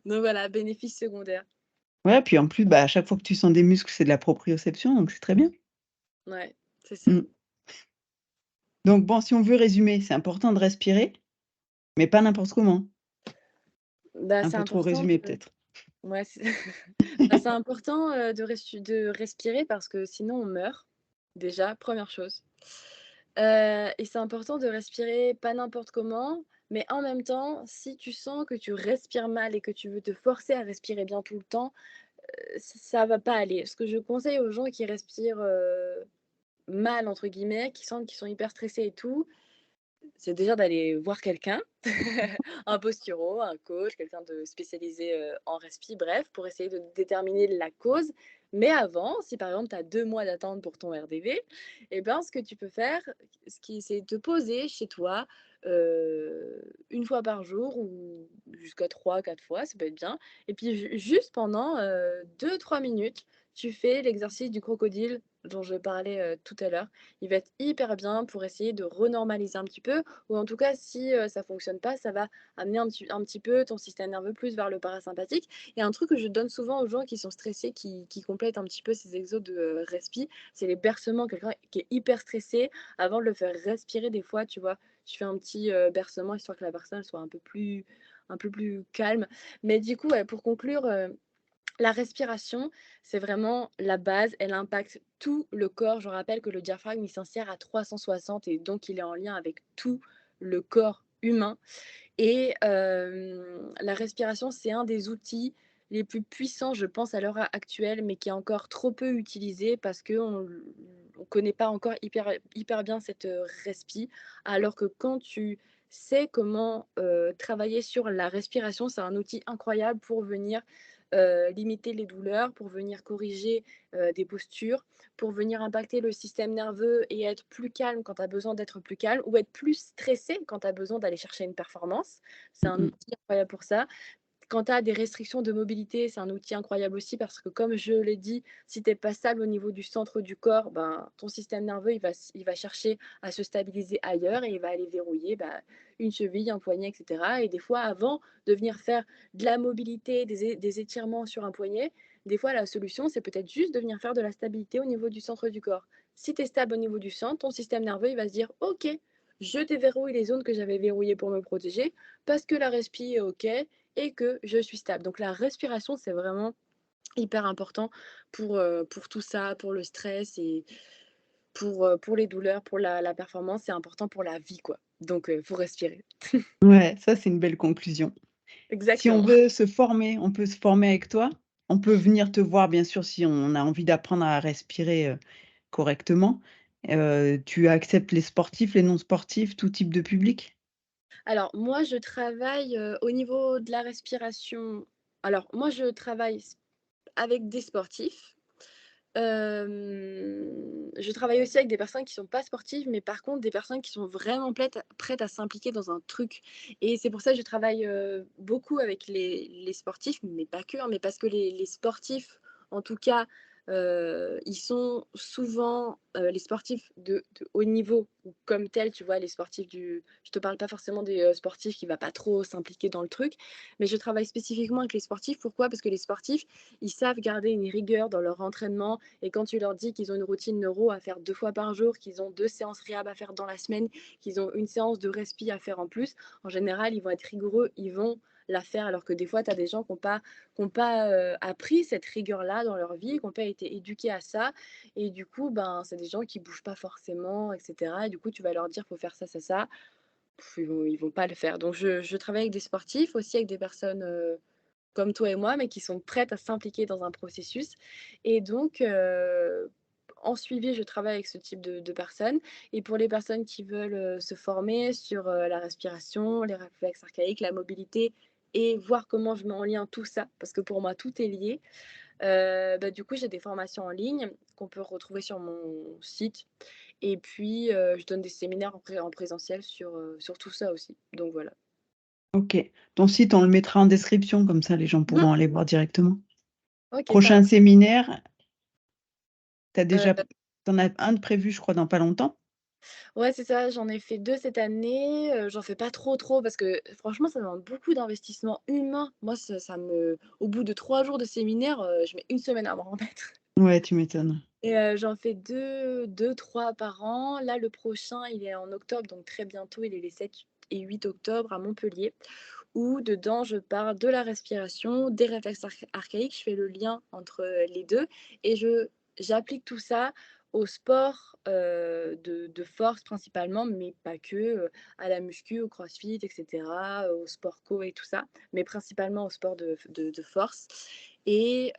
Donc voilà, bénéfice secondaire. Ouais, puis en plus, bah, à chaque fois que tu sens des muscles, c'est de la proprioception, donc c'est très bien. Ouais, c'est ça. Mmh. Donc bon, si on veut résumer, c'est important de respirer, mais pas n'importe comment. Bah, Un c'est peu trop important résumé de peut-être. ouais, c'est bah, c'est important, de respirer parce que sinon on meurt, déjà, première chose. Et c'est important de respirer pas n'importe comment, mais en même temps, si tu sens que tu respires mal et que tu veux te forcer à respirer bien tout le temps, ça va pas aller. Ce que je conseille aux gens qui respirent, «mal» entre guillemets, qui sentent qu'ils sont hyper stressés et tout, c'est déjà d'aller voir quelqu'un, un posturo, un coach, quelqu'un de spécialisé, en respi, bref, pour essayer de déterminer la cause. Mais avant, si par exemple tu as 2 mois d'attente pour ton RDV et ben, ce que tu peux faire, c'est te poser chez toi, 1 fois par jour ou jusqu'à 3 4 fois, ça peut être bien et puis juste pendant, 2-3 minutes, tu fais l'exercice du crocodile dont je parlais, tout à l'heure. Il va être hyper bien pour essayer de renormaliser un petit peu ou en tout cas si, ça fonctionne pas, ça va amener un petit peu ton système nerveux plus vers le parasympathique et un truc que je donne souvent aux gens qui sont stressés, qui complètent un petit peu ces exos de, respi, c'est les bercements. Quelqu'un qui est hyper stressé, avant de le faire respirer des fois, tu vois? Tu fais un petit, bercement histoire que la personne soit un peu plus calme. Mais du coup, ouais, pour conclure, La respiration, c'est vraiment la base, elle impacte tout le corps. Je rappelle que le diaphragme, il s'insère à 360 et donc il est en lien avec tout le corps humain. Et la respiration, c'est un des outils les plus puissants, je pense, à l'heure actuelle, mais qui est encore trop peu utilisé parce qu'on ne connaît pas encore hyper bien cette respi. Alors que quand tu sais comment travailler sur la respiration, c'est un outil incroyable pour venir limiter les douleurs, pour venir corriger des postures, pour venir impacter le système nerveux et être plus calme quand tu as besoin d'être plus calme, ou être plus stressé quand tu as besoin d'aller chercher une performance. C'est Mmh un mh. outil incroyable pour ça. Quand tu as des restrictions de mobilité, c'est un outil incroyable aussi parce que comme je l'ai dit, si tu es pas stable au niveau du centre du corps, ben, ton système nerveux, il va chercher à se stabiliser ailleurs et il va aller verrouiller une cheville, un poignet, et cetera. Et des fois, avant de venir faire de la mobilité, des étirements sur un poignet, des fois, la solution, c'est peut-être juste de venir faire de la stabilité au niveau du centre du corps. Si tu es stable au niveau du centre, ton système nerveux, il va se dire: «OK, je déverrouille les zones que j'avais verrouillées pour me protéger parce que la respi est OK et que je suis stable». Donc la respiration, c'est vraiment hyper important pour tout ça, pour le stress et pour les douleurs, pour la performance. C'est important pour la vie, quoi. Donc faut respirer. Ouais, ça, c'est une belle conclusion. Si on Exactement. veut se former, on peut se former avec toi? On peut venir te voir, bien sûr, si on a envie d'apprendre à respirer, correctement. Tu acceptes les sportifs, les non sportifs, tout type de public? Alors moi, je travaille, au niveau de la respiration. Alors moi, je travaille avec des sportifs. Je travaille aussi avec des personnes qui sont pas sportives, mais par contre des personnes qui sont vraiment prêtes à s'impliquer dans un truc. Et c'est pour ça que je travaille, beaucoup avec les sportifs, mais pas que, hein, mais parce que les sportifs, en tout cas, ils sont souvent, les sportifs de haut niveau ou comme tels, tu vois? Les sportifs du Je te parle pas forcément des, sportifs qui va pas trop s'impliquer dans le truc, mais je travaille spécifiquement avec les sportifs. Pourquoi? Parce que les sportifs, ils savent garder une rigueur dans leur entraînement et quand tu leur dis qu'ils ont une routine neuro à faire 2 fois par jour, qu'ils ont 2 séances réhab à faire dans la semaine, qu'ils ont une séance de respi à faire en plus, en général, ils vont être rigoureux, ils vont la faire. Alors que des fois, tu as des gens qui ont pas appris cette rigueur-là dans leur vie, qui ont pas été éduqués à ça et du coup, ben, c'est des gens qui bougent pas forcément et cetera et du coup, tu vas leur dire: «Faut faire ça, ça, ça». Ils vont pas le faire. Donc je travaille avec des sportifs, aussi avec des personnes, comme toi et moi, mais qui sont prêtes à s'impliquer dans un processus. Et donc, en suivi, je travaille avec ce type de personnes. Et pour les personnes qui veulent se former sur la respiration, les réflexes archaïques, la mobilité et voir comment je mets en lien tout ça, parce que pour moi, tout est lié. Du coup, j'ai des formations en ligne qu'on peut retrouver sur mon site. Et puis, je donne des séminaires en présentiel sur tout ça aussi. Donc voilà. OK. Ton site, on le mettra en description, comme ça les gens Mmh. pourront aller voir directement. OK, ça Prochain marche. séminaire, Heu tu en as un de prévu, je crois, dans pas longtemps? Ouais, c'est ça, j'en ai fait 2 cette année, j'en fais pas trop parce que franchement, ça demande beaucoup d'investissement humain. Moi, ça me au bout de 3 jours de séminaire, je mets une semaine à m'en remettre Ouais, tu m'étonnes. et j'en fais deux, trois par an. Là, le prochain, il est en octobre, donc très bientôt, il est les 7 et 8 octobre à Montpellier, où dedans, je parle de la respiration, des réflexes archaïques. Je fais le lien entre, les 2 et j'applique tout ça au sport, de force principalement, mais pas que, à la muscu, au crossfit et cetera, au sport co et tout ça, mais principalement au sport de force et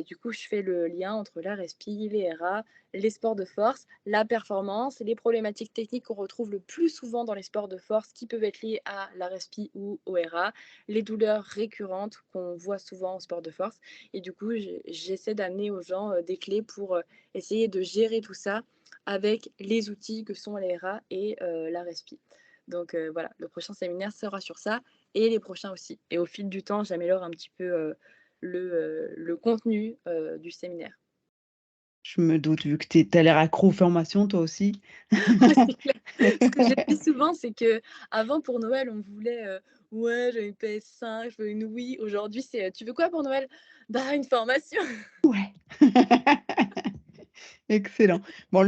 du coup, je fais le lien entre la respi, les RA, les sports de force, la performance, les problématiques techniques qu'on retrouve le plus souvent dans les sports de force qui peuvent être liées à la respi ou au RA, les douleurs récurrentes qu'on voit souvent en sport de force et du coup, j'essaie d'amener aux gens, des clés pour, essayer de gérer tout ça avec les outils que sont les RA et la respi. Donc voilà, le prochain séminaire sera sur ça et les prochains aussi et au fil du temps, j'améliore un petit peu, le contenu, du séminaire. Je me doute, vu que tu as l'air accro aux formations, toi aussi. Ouais, c'est clair. Ce que je dis souvent, c'est qu'avant pour Noël, on voulait, «Ouais, je veux une PS5, je veux une Wii». Aujourd'hui, c'est, «Tu veux quoi pour Noël?» «Bah, une formation». Ouais. Excellent. Bon,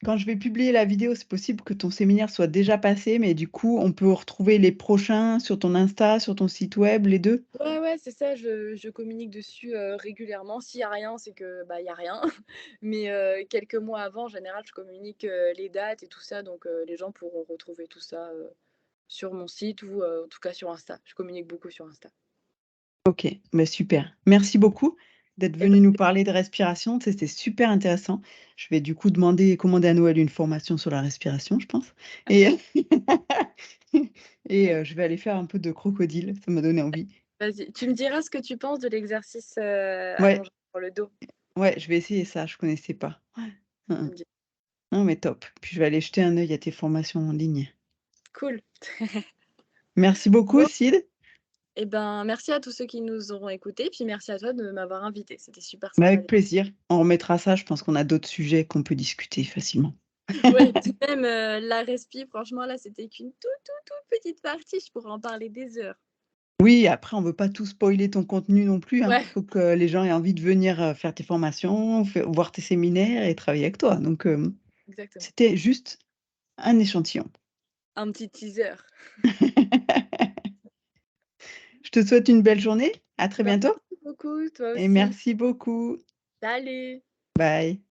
quand je vais publier la vidéo, c'est possible que ton séminaire soit déjà passé, mais du coup, on peut retrouver les prochains sur ton Insta, sur ton site web, les 2. Ouais, ouais, c'est ça, je communique dessus, régulièrement. S'il y a rien, c'est que, bah, il y a rien. Mais quelques mois avant, en général, je communique, les dates et tout ça, donc les gens pourront retrouver tout ça, sur mon site ou en tout cas sur Insta. Je communique beaucoup sur Insta. OK, bah, super. Merci beaucoup d'être Et bah, venu nous parler de respiration. C'était super intéressant. Je vais du coup commander à Noël une formation sur la respiration, je pense et je vais aller faire un peu de crocodile, ça m'a donné envie. vas-y, tu me diras ce que tu penses de l'exercice, Ouais, allongé sur le dos. ouais, je vais essayer ça, je connaissais pas. Ouais. Mmh Tu mh. me dis. Non, mais top. Puis je vais aller jeter un œil à tes formations en ligne. Cool. Merci beaucoup, Bon, Sid. et ben, merci à tous ceux qui nous auront écoutés, puis merci à toi de m'avoir invité. C'était super Bah, sympa. avec plaisir. On remettra ça, je pense qu'on a d'autres sujets qu'on peut discuter facilement. Ouais, puis même, la respi, franchement, là, c'était qu'une toute petite partie. Je pourrais en parler des heures. Oui, après on veut pas tout spoiler ton contenu non plus, hein. Ouais, Faut que les gens aient envie de venir, faire tes formations, fai voir tes séminaires et travailler avec toi. Donc, exactement. c'était juste un échantillon. Un petit teaser. Je te souhaite une belle journée. À très Bah, bientôt merci beaucoup, toi et aussi. merci beaucoup. Salut! Bye.